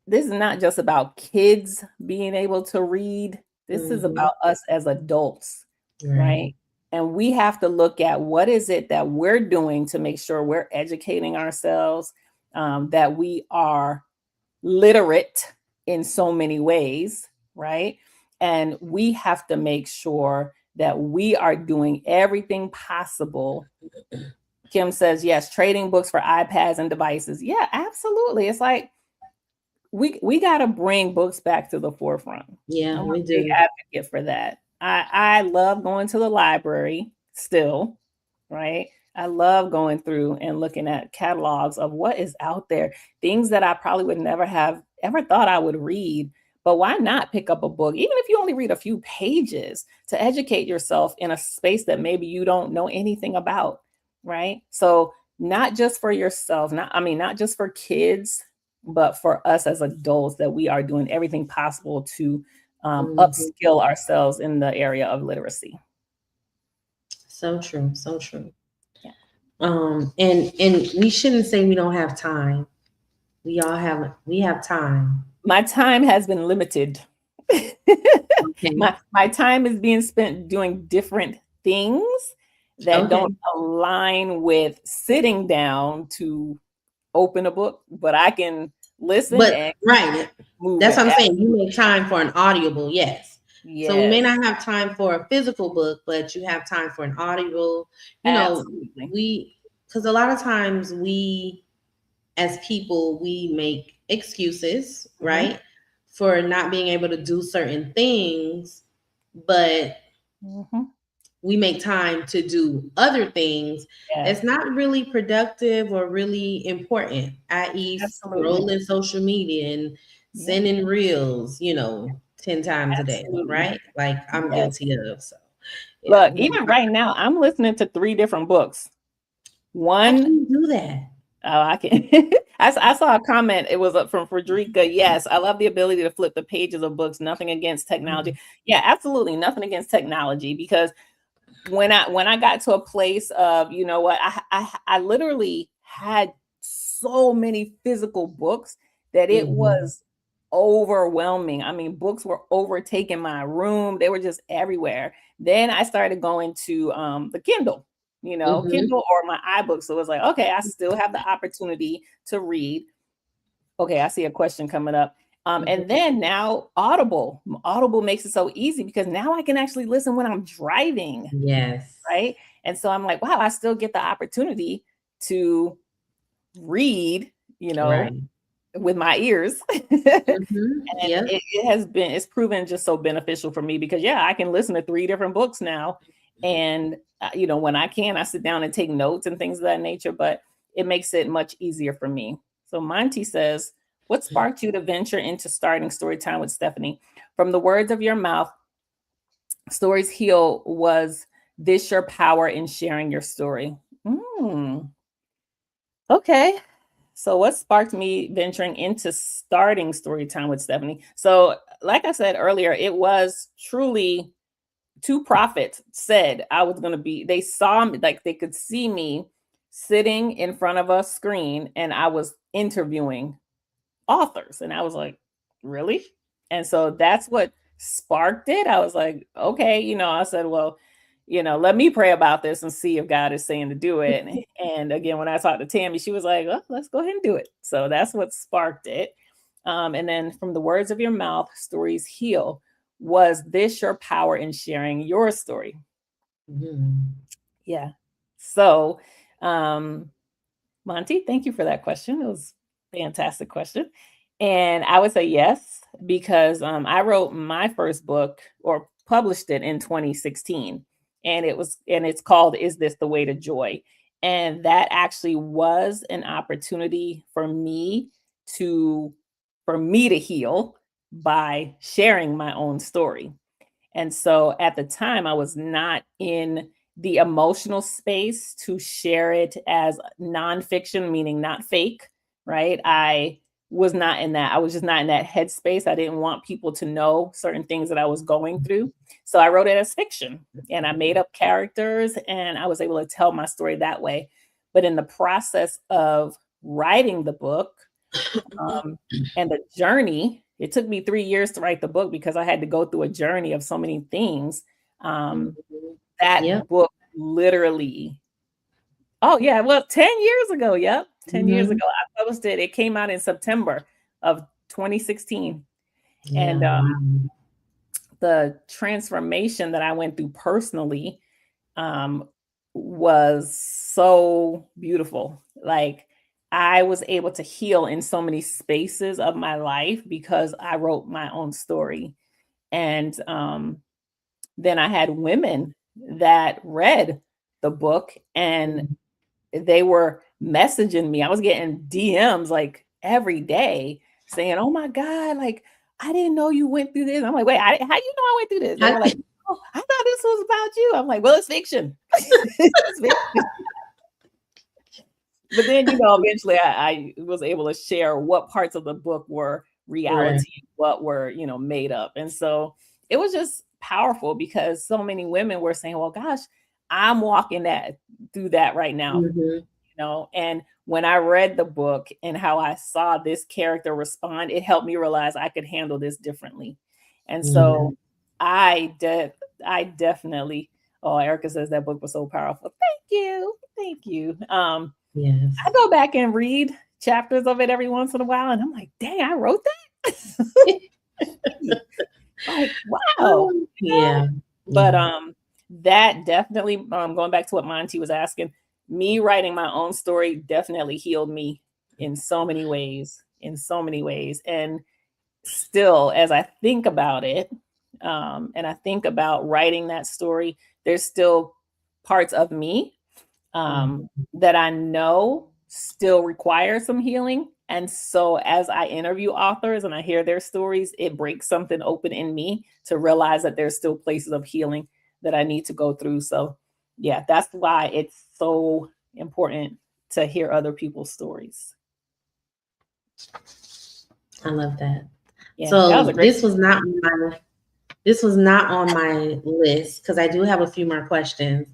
Speaker 4: this is not just about kids being able to read. This is about us as adults, right? And we have to look at what is it that we're doing to make sure we're educating ourselves, that we are literate in so many ways, right? And we have to make sure that we are doing everything possible. Kim says, yes, trading books for iPads and devices. Yeah, absolutely. It's like, we got to bring books back to the forefront.
Speaker 3: Yeah,
Speaker 4: I'm a
Speaker 3: we
Speaker 4: big
Speaker 3: do.
Speaker 4: advocate for that. I love going to the library still, right? I love going through and looking at catalogs of what is out there, things that I probably would never have ever thought I would read. But why not pick up a book, even if you only read a few pages, to educate yourself in a space that maybe you don't know anything about, right? So not just for yourself, not just for kids, but for us as adults, that we are doing everything possible to upskill ourselves in the area of literacy.
Speaker 3: So true. So true.
Speaker 4: Yeah.
Speaker 3: And we shouldn't say we don't have time. We have time.
Speaker 4: My time has been limited. My time is being spent doing different things that don't align with sitting down to open a book, but I can listen.
Speaker 3: But
Speaker 4: move.
Speaker 3: That's what I'm saying. You make time for an audible, yes.
Speaker 4: Yes.
Speaker 3: So we may not have time for a physical book, but you have time for an audible. Because a lot of times we, as people, we make excuses, right, for not being able to do certain things, but we make time to do other things that's not really productive or really important, i.e. scrolling social media and sending reels, 10 times a day, right? Like I'm guilty of. So
Speaker 4: look, even right now, I'm listening to 3 different books. One,
Speaker 3: how can you do that?
Speaker 4: Oh, I can. I saw a comment. It was from Frederica. Yes, I love the ability to flip the pages of books. Nothing against technology. Yeah, absolutely nothing against technology, because when I got to a place of, you know what, I literally had so many physical books that it was overwhelming. I mean, books were overtaking my room. They were just everywhere. Then I started going to the Kindle. Kindle or my iBook. So it was like, okay, I still have the opportunity to read. Okay, I see a question coming up. And then now Audible makes it so easy, because now I can actually listen when I'm driving.
Speaker 3: Yes.
Speaker 4: Right. And so I'm like, wow, I still get the opportunity to read, with my ears. And it's proven just so beneficial for me, because I can listen to 3 different books now And, when I can, I sit down and take notes and things of that nature, but it makes it much easier for me. So Monty says, what sparked you to venture into starting Storytime with Stephanie? From the words of your mouth, Stories Heal, was this your power in sharing your story? Okay. So what sparked me venturing into starting Storytime with Stephanie? So like I said earlier, it was truly two prophets said I was going to be, they saw me, like they could see me sitting in front of a screen and I was interviewing authors. And I was like, really? And so that's what sparked it. I was like, okay, I said, well, let me pray about this and see if God is saying to do it. And again, when I talked to Tammy, she was like, oh, let's go ahead and do it. So that's what sparked it. And then from the words of your mouth, Stories Heal. Was this your power in sharing your story? Yeah. So, Monty, thank you for that question. It was a fantastic question. And I would say yes, because I wrote my first book or published it in 2016. And it's called Is This the Way to Joy? And that actually was an opportunity for me to heal by sharing my own story. And so at the time, I was not in the emotional space to share it as nonfiction, meaning not fake, right? I was not in that. I was just not in that headspace. I didn't want people to know certain things that I was going through. So I wrote it as fiction and I made up characters and I was able to tell my story that way. But in the process of writing the book and the journey, it took me 3 years to write the book because I had to go through a journey of so many things. That book literally, 10 years ago. Yep. 10 years ago, I published it. It came out in September of 2016. And the transformation that I went through personally was so beautiful. Like I was able to heal in so many spaces of my life because I wrote my own story. And then I had women that read the book and they were messaging me. I was getting DMs like every day saying, oh my God, like, I didn't know you went through this. I'm like, wait, how you know I went through this? They were like, oh, I thought this was about you. I'm like, well, it's fiction. It's fiction. But then, eventually I was able to share what parts of the book were reality, what were, made up. And so it was just powerful because so many women were saying, well, gosh, I'm walking through that right now. And when I read the book and how I saw this character respond, it helped me realize I could handle this differently. And so I definitely, Erica says that book was so powerful. Thank you.
Speaker 3: Yes.
Speaker 4: I go back and read chapters of it every once in a while and I'm like, dang, I wrote that. Like, wow.
Speaker 3: Yeah.
Speaker 4: But that definitely, going back to what Monty was asking, me writing my own story definitely healed me in so many ways. And still, as I think about it, and I think about writing that story, there's still parts of me that I know still require some healing. And so as I interview authors and I hear their stories, it breaks something open in me to realize that there's still places of healing that I need to go through. So yeah, that's why it's so important to hear other people's stories.
Speaker 3: I love that.
Speaker 4: Yeah,
Speaker 3: so
Speaker 4: that was
Speaker 3: this was not on my list because I do have a few more questions.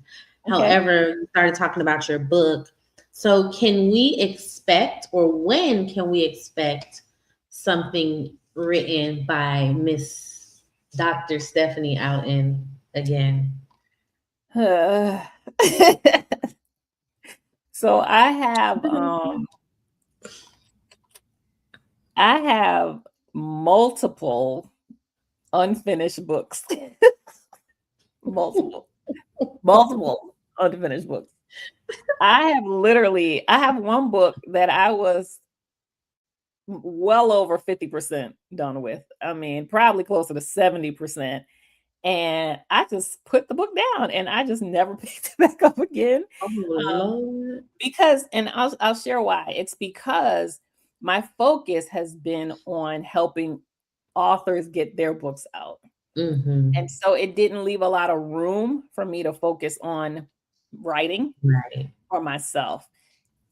Speaker 3: Okay. However, you started talking about your book. So can we expect, or when can we expect something written by Miss Dr. Stephanie Outen again?
Speaker 4: So I have multiple unfinished books. multiple unfinished books. I have one book that I was well over 50% done with. I mean, probably closer to 70%. And I just put the book down and I just never picked it back up again.
Speaker 3: Oh
Speaker 4: Um,
Speaker 3: Lord.
Speaker 4: because, and I'll share why. It's because my focus has been on helping authors get their books out.
Speaker 3: Mm-hmm.
Speaker 4: And so it didn't leave a lot of room for me to focus on writing
Speaker 3: Right.
Speaker 4: for myself.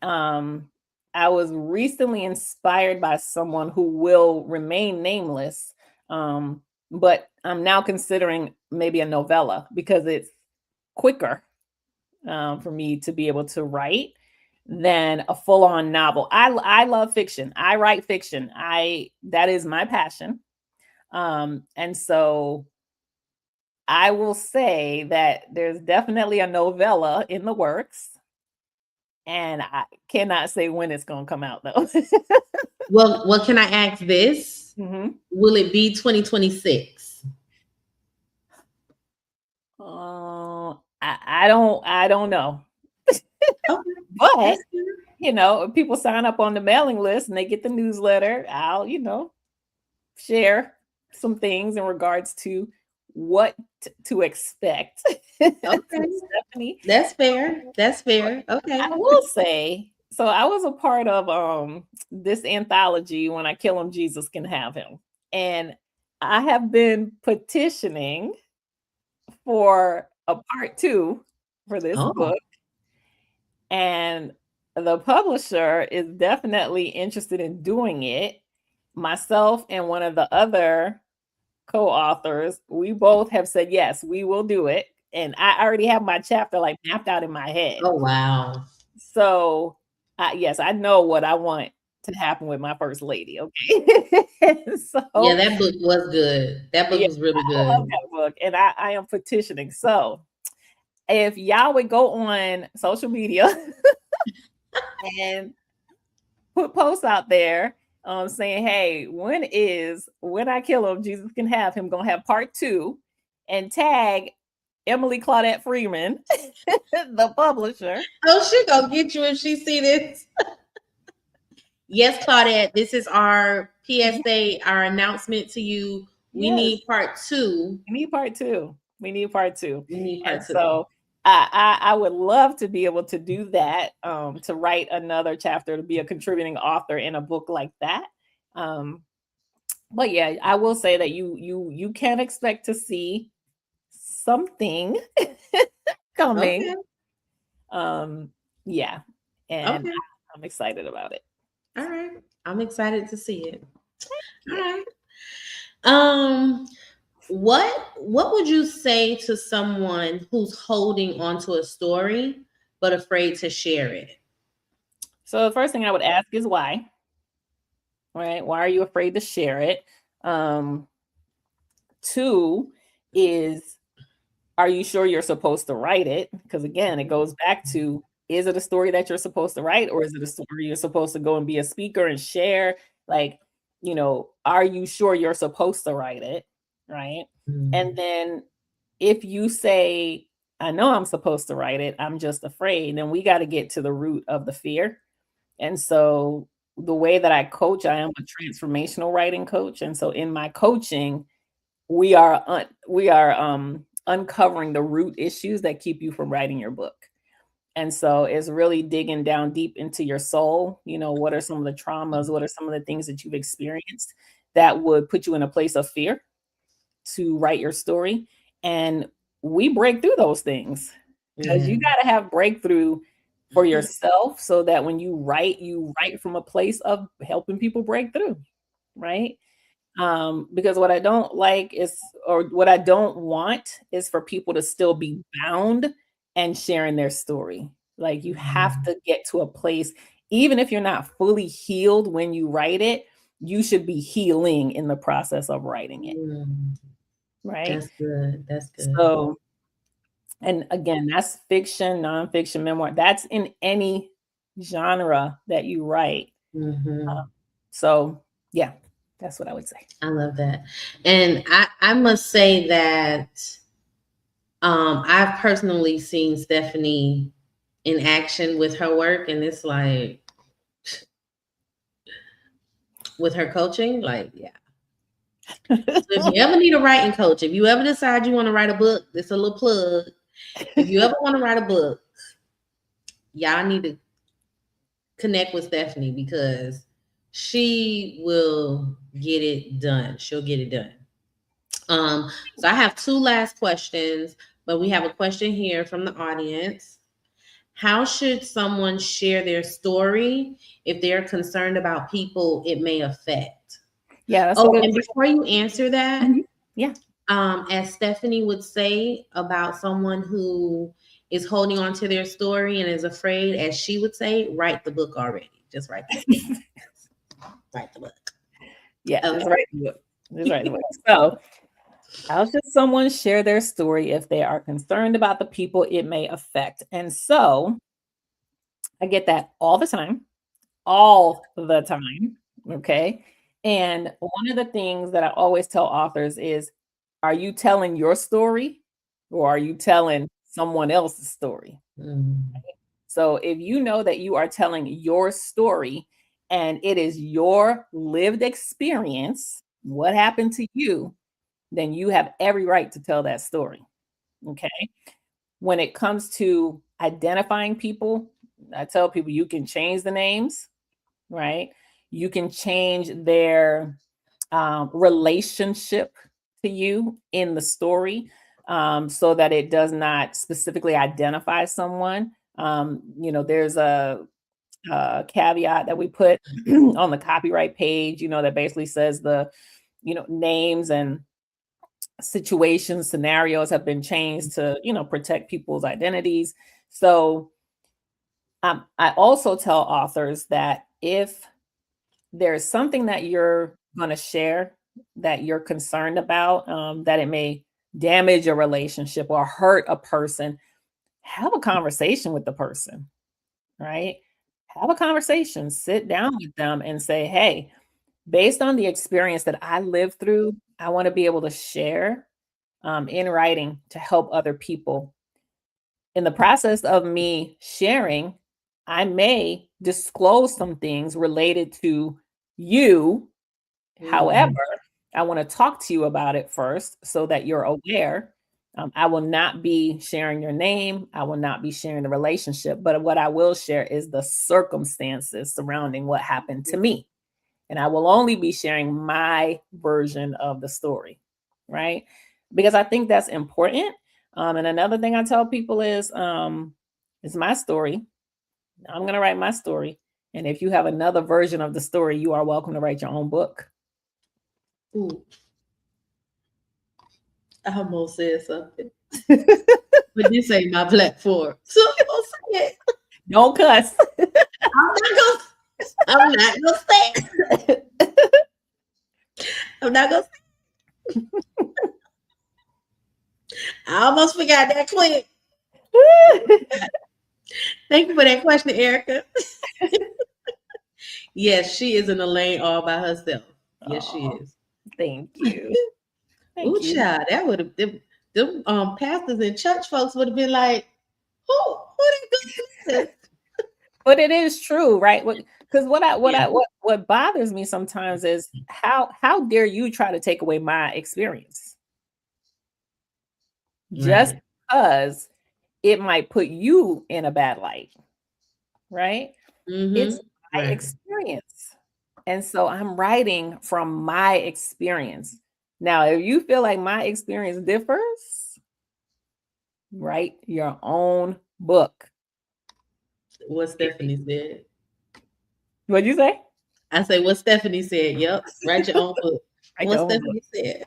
Speaker 4: I was recently inspired by someone who will remain nameless, but I'm now considering maybe a novella because it's quicker for me to be able to write than a full-on novel. I love fiction. I write fiction. That is my passion. And so I will say that there's definitely a novella in the works, and I cannot say when it's going to come out though.
Speaker 3: Well, can I ask this?
Speaker 4: Mhm.
Speaker 3: Will it be 2026?
Speaker 4: I don't know.
Speaker 3: Okay.
Speaker 4: But
Speaker 3: That's good.
Speaker 4: if people sign up on the mailing list and they get the newsletter, I'll share some things in regards to what to expect.
Speaker 3: Okay.
Speaker 4: Stephanie,
Speaker 3: That's fair. That's fair. Okay.
Speaker 4: I will say, so I was a part of this anthology, When I Kill Him, Jesus Can Have Him. And I have been petitioning for a part 2 for this
Speaker 3: Oh.
Speaker 4: book. And the publisher is definitely interested in doing it. Myself and one of the other co-authors, we both have said, yes, we will do it. And I already have my chapter like mapped out in my head.
Speaker 3: Oh wow.
Speaker 4: So yes, I know what I want to happen with my first lady. Okay. So
Speaker 3: Yeah, that book was good. That book
Speaker 4: yeah,
Speaker 3: was really
Speaker 4: I love
Speaker 3: good.
Speaker 4: that book. And I am petitioning. So if y'all would go on social media and put posts out there saying, hey, when I kill him, Jesus Can Have Him, gonna have part 2, and tag Emily Claudette Freeman, the publisher.
Speaker 3: Oh, she gonna get you if she see this. Yes, Claudette, this is our PSA, our announcement to you. We
Speaker 4: Yes.
Speaker 3: need part 2.
Speaker 4: We need part 2. We need part 2.
Speaker 3: We need
Speaker 4: And
Speaker 3: part 2.
Speaker 4: so I would love to be able to do that, to write another chapter, to be a contributing author in a book like that. But yeah, I will say that you can expect to see something coming.
Speaker 3: Okay.
Speaker 4: Yeah, and
Speaker 3: Okay.
Speaker 4: I'm excited about it.
Speaker 3: All right. I'm excited to see it. All right. What would you say to someone who's holding onto a story but afraid to share it?
Speaker 4: So the first thing I would ask is why. Right? Why are you afraid to share it? 2 is, are you sure you're supposed to write it? Because again, it goes back to, is it a story that you're supposed to write, or is it a story you're supposed to go and be a speaker and share? Like, are you sure you're supposed to write it? Right. And then if you say, I know I'm supposed to write it, I'm just afraid, then we got to get to the root of the fear. And so the way that I coach, I am a transformational writing coach. And so in my coaching, we are uncovering the root issues that keep you from writing your book. And so it's really digging down deep into your soul. What are some of the traumas? What are some of the things that you've experienced that would put you in a place of fear to write your story? And we break through those things, because you got to have breakthrough for yourself, so that when you write from a place of helping people break through, right? Because what I don't like is, or what I don't want is for people to still be bound and sharing their story. Like, you have to get to a place, even if you're not fully healed when you write it, you should be healing in the process of writing it. Right?
Speaker 3: That's good. That's good.
Speaker 4: So, and again, that's fiction, nonfiction, memoir. That's in any genre that you write. So yeah, that's what I would say.
Speaker 3: I love that. And I must say that I've personally seen Stephanie in action with her work, and it's like, with her coaching, like, yeah. So if you ever need a writing coach, if you ever decide you want to write a book, this is a little plug. If you ever want to write a book, y'all need to connect with Stephanie because she will get it done. She'll get it done. So I have two last questions, but we have a question here from the audience. How should someone share their story if they're concerned about people it may affect?
Speaker 4: Yeah, that's a good
Speaker 3: and
Speaker 4: question.
Speaker 3: before you answer that,
Speaker 4: Yeah.
Speaker 3: as Stephanie would say about someone who is holding on to their story and is afraid, as she would say, write the book already. Just write the book. Write the book.
Speaker 4: Yeah,
Speaker 3: Okay.
Speaker 4: just write the book. Just write the book. So, how should someone share their story if they are concerned about the people it may affect? And so, I get that all the time. All the time. Okay. And one of the things that I always tell authors is, are you telling your story or are you telling someone else's story?
Speaker 3: Mhm.
Speaker 4: So if you know that you are telling your story and it is your lived experience, what happened to you, then you have every right to tell that story. Okay. When it comes to identifying people, I tell people you can change the names, right? You can change their relationship to you in the story so that it does not specifically identify someone. There's a caveat that we put on the copyright page, that basically says the, names and situations, scenarios have been changed to, protect people's identities. So I also tell authors that if there's something that you're going to share that you're concerned about, that it may damage a relationship or hurt a person, have a conversation with the person, right? Have a conversation, sit down with them and say, hey, based on the experience that I lived through, I want to be able to share in writing to help other people. In the process of me sharing, I may disclose some things related to you. However, I want to talk to you about it first so that you're aware. I will not be sharing your name. I will not be sharing the relationship. But what I will share is the circumstances surrounding what happened to me. And I will only be sharing my version of the story, right? Because I think that's important. And another thing I tell people is, it's my story. I'm going to write my story. And if you have another version of the story, you are welcome to write your own book.
Speaker 3: Ooh. I almost said something. But this ain't my platform. So I'm gonna say it.
Speaker 4: Don't cuss.
Speaker 3: I'm not gonna say it. I'm not gonna say it. I almost forgot that quick. Thank you for that question, Erica. Yes, she is in a lane all by herself. Yes, she is.
Speaker 4: Thank you.
Speaker 3: Ooh, child, that would have them pastors and church folks would have been like, who they good?
Speaker 4: But it is true, right? Because what bothers me sometimes is how dare you try to take away my experience just because it might put you in a bad light, right? It's my experience. And so I'm writing from my experience. Now, if you feel like my experience differs, write your own book.
Speaker 3: What Stephanie said.
Speaker 4: What'd you say?
Speaker 3: I say what Stephanie said. Yep. Write your own book. What Stephanie said.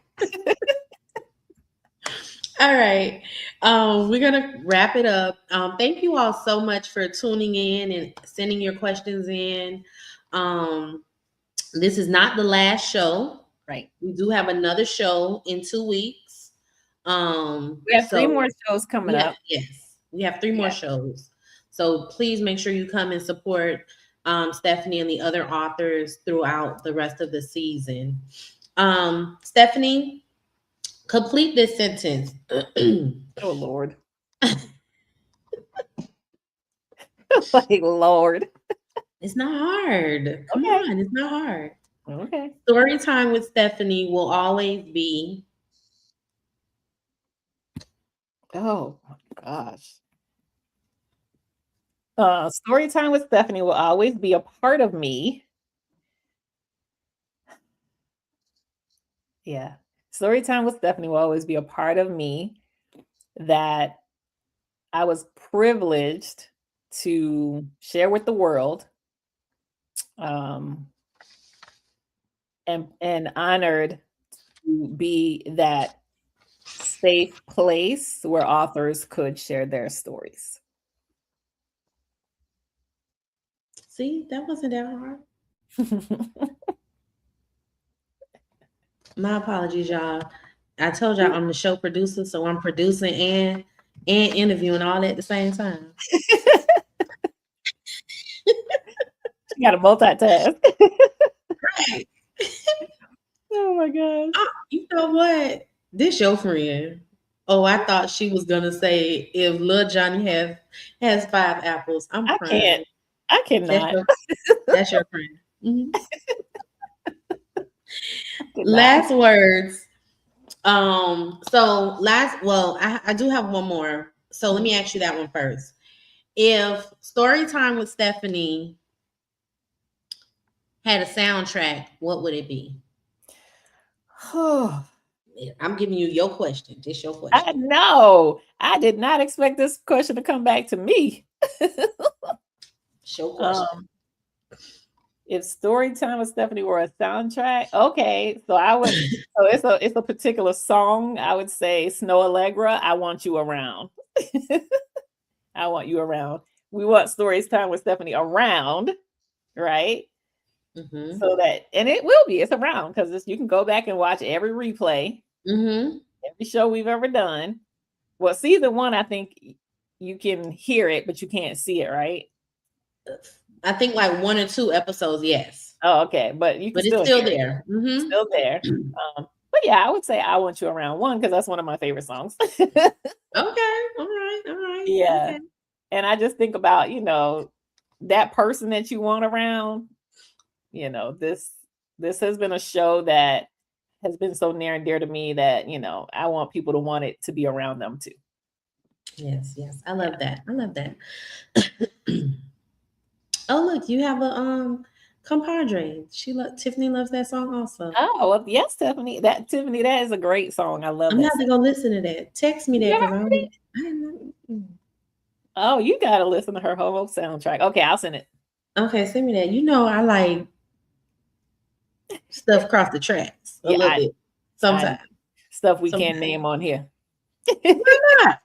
Speaker 3: All right. We're gonna wrap it up. Thank you all so much for tuning in and sending your questions in. This is not the last show.
Speaker 4: Right.
Speaker 3: We do have another show in 2 weeks.
Speaker 4: We have 3 more shows coming up.
Speaker 3: Yes, we have 3 more shows. So please make sure you come and support Stephanie and the other authors throughout the rest of the season. Stephanie, complete this sentence.
Speaker 4: Oh, Lord. Like, Lord.
Speaker 3: It's not hard. Come on, it's not hard.
Speaker 4: Okay.
Speaker 3: Story time with Stephanie will always be.
Speaker 4: Oh my gosh. Story time with Stephanie will always be a part of me. Yeah. Story time with Stephanie will always be a part of me that I was privileged to share with the world, um, and honored to be that safe place where authors could share their stories.
Speaker 3: See, that wasn't that hard. My apologies, y'all. I told y'all I'm the show producer, so I'm producing and interviewing all at the same time.
Speaker 4: You got to multitask.
Speaker 3: Right.
Speaker 4: Oh my gosh.
Speaker 3: You know what? This your friend. Oh, I thought she was gonna say if Lil Johnny has 5 apples. I'm
Speaker 4: I
Speaker 3: crying.
Speaker 4: can't. I cannot.
Speaker 3: That's your friend. Mhm. Last words. I do have one more. So let me ask you that one first. If Story Time with Stephanie had a soundtrack, what would it be? I'm giving you your question. This your question.
Speaker 4: I know. I did not expect this question to come back to me.
Speaker 3: Show question.
Speaker 4: If Story Time with Stephanie were a soundtrack, okay. So I would. So it's a particular song. I would say Snow Allegra. I want you around. I want you around. We want Story Time with Stephanie around, right?
Speaker 3: Mm-hmm.
Speaker 4: So that, and it will be. It's around because you can go back and watch every replay, every show we've ever done. Well, season 1, I think you can hear it, but you can't see it, right?
Speaker 3: I think like 1 or 2 episodes, yes.
Speaker 4: Oh, okay, but you can
Speaker 3: but it's still there.
Speaker 4: It's still there. But yeah, I would say I Want You Around 1 because that's one of my favorite songs.
Speaker 3: Okay, all right.
Speaker 4: Yeah,
Speaker 3: okay.
Speaker 4: And I just think about that person that you want around. This has been a show that has been so near and dear to me that I want people to want it to be around them too.
Speaker 3: Yes, I love that. Oh, look, you have a compadre. Tiffany loves that song also.
Speaker 4: Oh, well, yes, Tiffany. That is a great song. I love
Speaker 3: I'm
Speaker 4: that.
Speaker 3: gonna have to go listen to that. Text me that because I didn't know.
Speaker 4: Oh, you gotta listen to her whole soundtrack. Okay, I'll send it.
Speaker 3: Okay, send me that. I like stuff across the tracks a little bit sometimes.
Speaker 4: Stuff we can't name on here.
Speaker 3: Why not?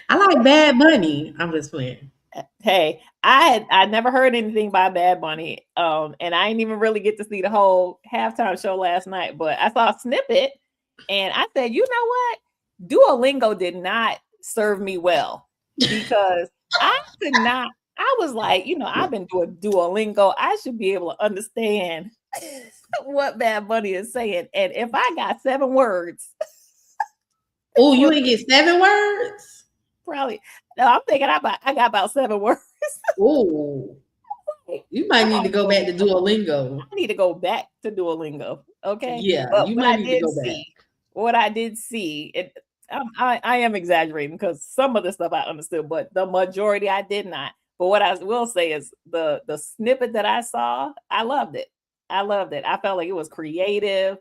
Speaker 3: I like Bad Bunny. I'm just playing.
Speaker 4: Hey, I never heard anything by Bad Bunny. And I didn't even really get to see the whole halftime show last night, but I saw a snippet and I said, you know what? Duolingo did not serve me well because I could not. I was like, I've been doing Duolingo. I should be able to understand what Bad Bunny is saying. And if I got 7 words.
Speaker 3: Oh, you didn't get 7 words?
Speaker 4: Probably. No, I'm thinking I got about 7 words.
Speaker 3: Oh, you might need to go back to Duolingo.
Speaker 4: I need to go back to Duolingo. Okay.
Speaker 3: Yeah,
Speaker 4: but
Speaker 3: you might need to go back.
Speaker 4: What I did see, I am exaggerating because some of the stuff I understood, but the majority I did not. But what I will say is the snippet that I saw, I loved it. I felt like it was creative,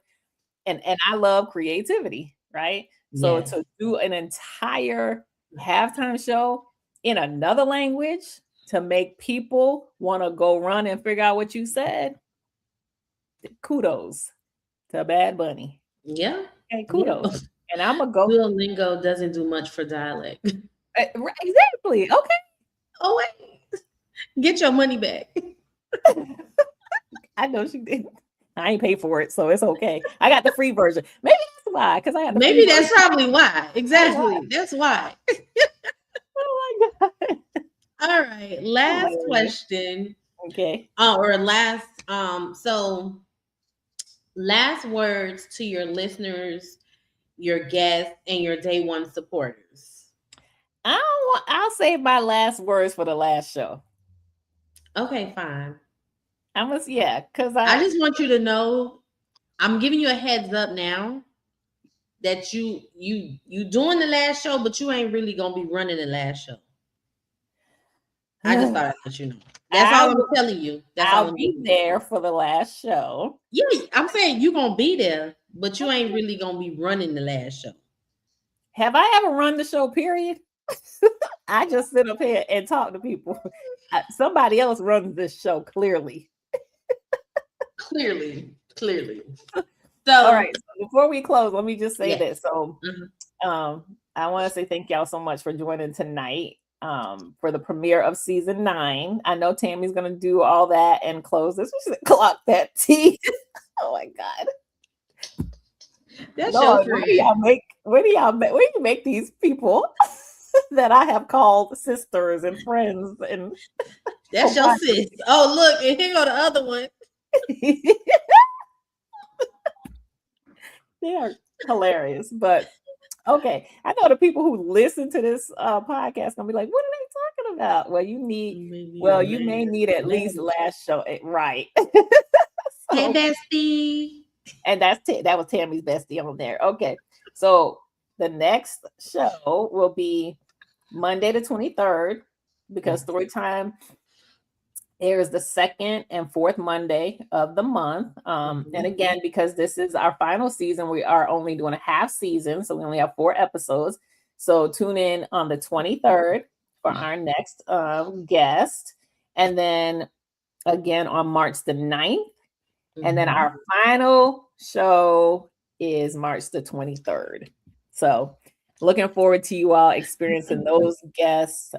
Speaker 4: and I love creativity, right? So
Speaker 3: Yes.
Speaker 4: to do an entire halftime show in another language to make people want to go run and figure out what you said, kudos to Bad Bunny.
Speaker 3: Yeah.
Speaker 4: Hey, kudos. Yeah. And I'm gonna go.
Speaker 3: Duolingo doesn't do much for dialect.
Speaker 4: Exactly. Okay.
Speaker 3: Oh wait, get your money back.
Speaker 4: I know she did. I ain't paid for it, so it's okay. I got the free version. Maybe that's why, because I had the
Speaker 3: Maybe that's version. Probably why. Exactly. That's why.
Speaker 4: Oh my God.
Speaker 3: All right. Last question.
Speaker 4: Okay.
Speaker 3: Or last, so last words to your listeners, your guests, and your day one supporters.
Speaker 4: I'll save my last words for the last show.
Speaker 3: Okay, fine.
Speaker 4: because
Speaker 3: I just want you to know, I'm giving you a heads up now that you doing the last show, but you ain't really gonna be running the last show. I just thought I'd let you know. That's all I'm telling you. That's all
Speaker 4: I'll
Speaker 3: I'm
Speaker 4: be
Speaker 3: doing.
Speaker 4: there for the last show.
Speaker 3: Yeah, I'm saying you're gonna be there, but you ain't really gonna be running the last show.
Speaker 4: Have I ever run the show, period? I just sit up here and talk to people. Somebody else runs this show, clearly.
Speaker 3: Clearly. So,
Speaker 4: all right. So before we close, let me just say this. So, I want to say thank y'all so much for joining tonight for the premiere of season 9. I know Tammy's gonna do all that and close this. We should clock that tea. Oh my God.
Speaker 3: That's your friend.
Speaker 4: Where do you make these people that I have called sisters and friends and
Speaker 3: that's your sis. Oh, look, and here go the other one.
Speaker 4: They are hilarious, but okay. I know the people who listen to this podcast gonna be like, "What are they talking about?" Well, you may need at least last show, right?
Speaker 3: Hey, bestie.
Speaker 4: And that was Tammy's bestie on there. Okay, so the next show will be Monday the 23rd because Storytime airs the 2nd and 4th Monday of the month. And again, because this is our final season, we are only doing a half season, so we only have 4 episodes. So tune in on the 23rd for our next guest, and then again on March the 9th. And then our final show is March the 23rd. So looking forward to you all experiencing those guests.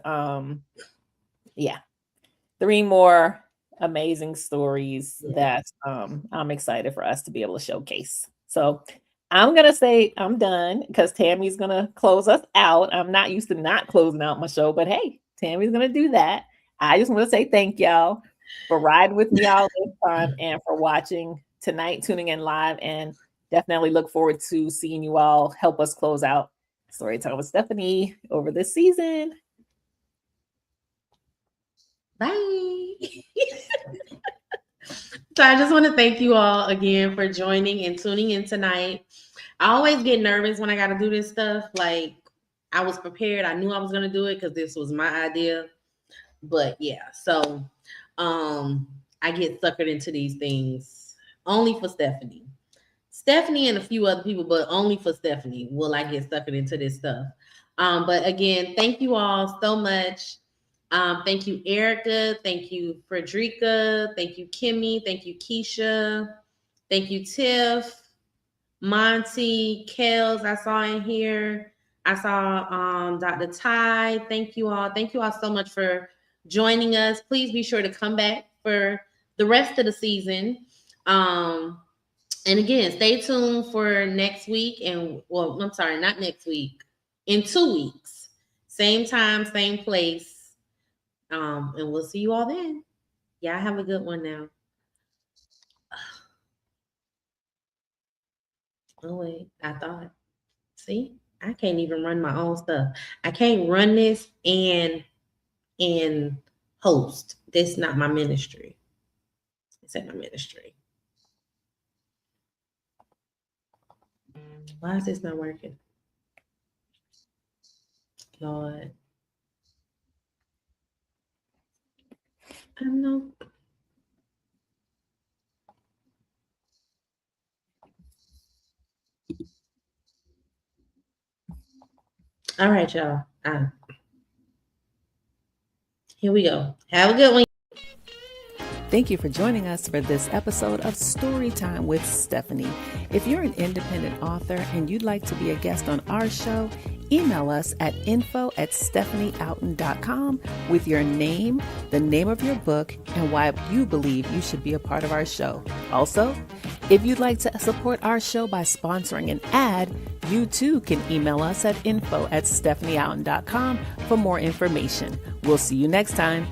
Speaker 4: 3 more amazing stories that I'm excited for us to be able to showcase. So I'm going to say I'm done because Tammy's going to close us out. I'm not used to not closing out my show, but hey, Tammy's going to do that. I just want to say thank y'all for riding with me all this time and for watching tonight, tuning in live, and definitely look forward to seeing you all help us close out Storytime with Stephanie over this season.
Speaker 3: Bye. So I just want to thank you all again for joining and tuning in tonight. I always get nervous when I got to do this stuff. Like, I was prepared. I knew I was going to do it because this was my idea. But yeah, so I get suckered into these things only for Stephanie. Stephanie and a few other people, but only for Stephanie will I get suckered into this stuff. But again, thank you all so much. Thank you, Erica. Thank you, Frederica. Thank you, Kimmy. Thank you, Keisha. Thank you, Tiff, Monty, Kels. I saw in here. I saw Dr. Ty. Thank you all. Thank you all so much for joining us. Please be sure to come back for the rest of the season. And again, stay tuned for next week. And I'm sorry, not next week. In 2 weeks, same time, same place. And we'll see you all then. Yeah, have a good one now. Oh wait, I thought. See, I can't even run my own stuff. I can't run this and host. This is not my ministry. It's at my ministry. Why is this not working? Lord. I don't know. All right, y'all. Here we go. Have a good one.
Speaker 4: Thank you for joining us for this episode of Storytime with Stephanie. If you're an independent author and you'd like to be a guest on our show, email us at info@stephanieouten.com with your name, the name of your book, and why you believe you should be a part of our show. Also, if you'd like to support our show by sponsoring an ad, you too can email us at info@stephanieouten.com for more information. We'll see you next time.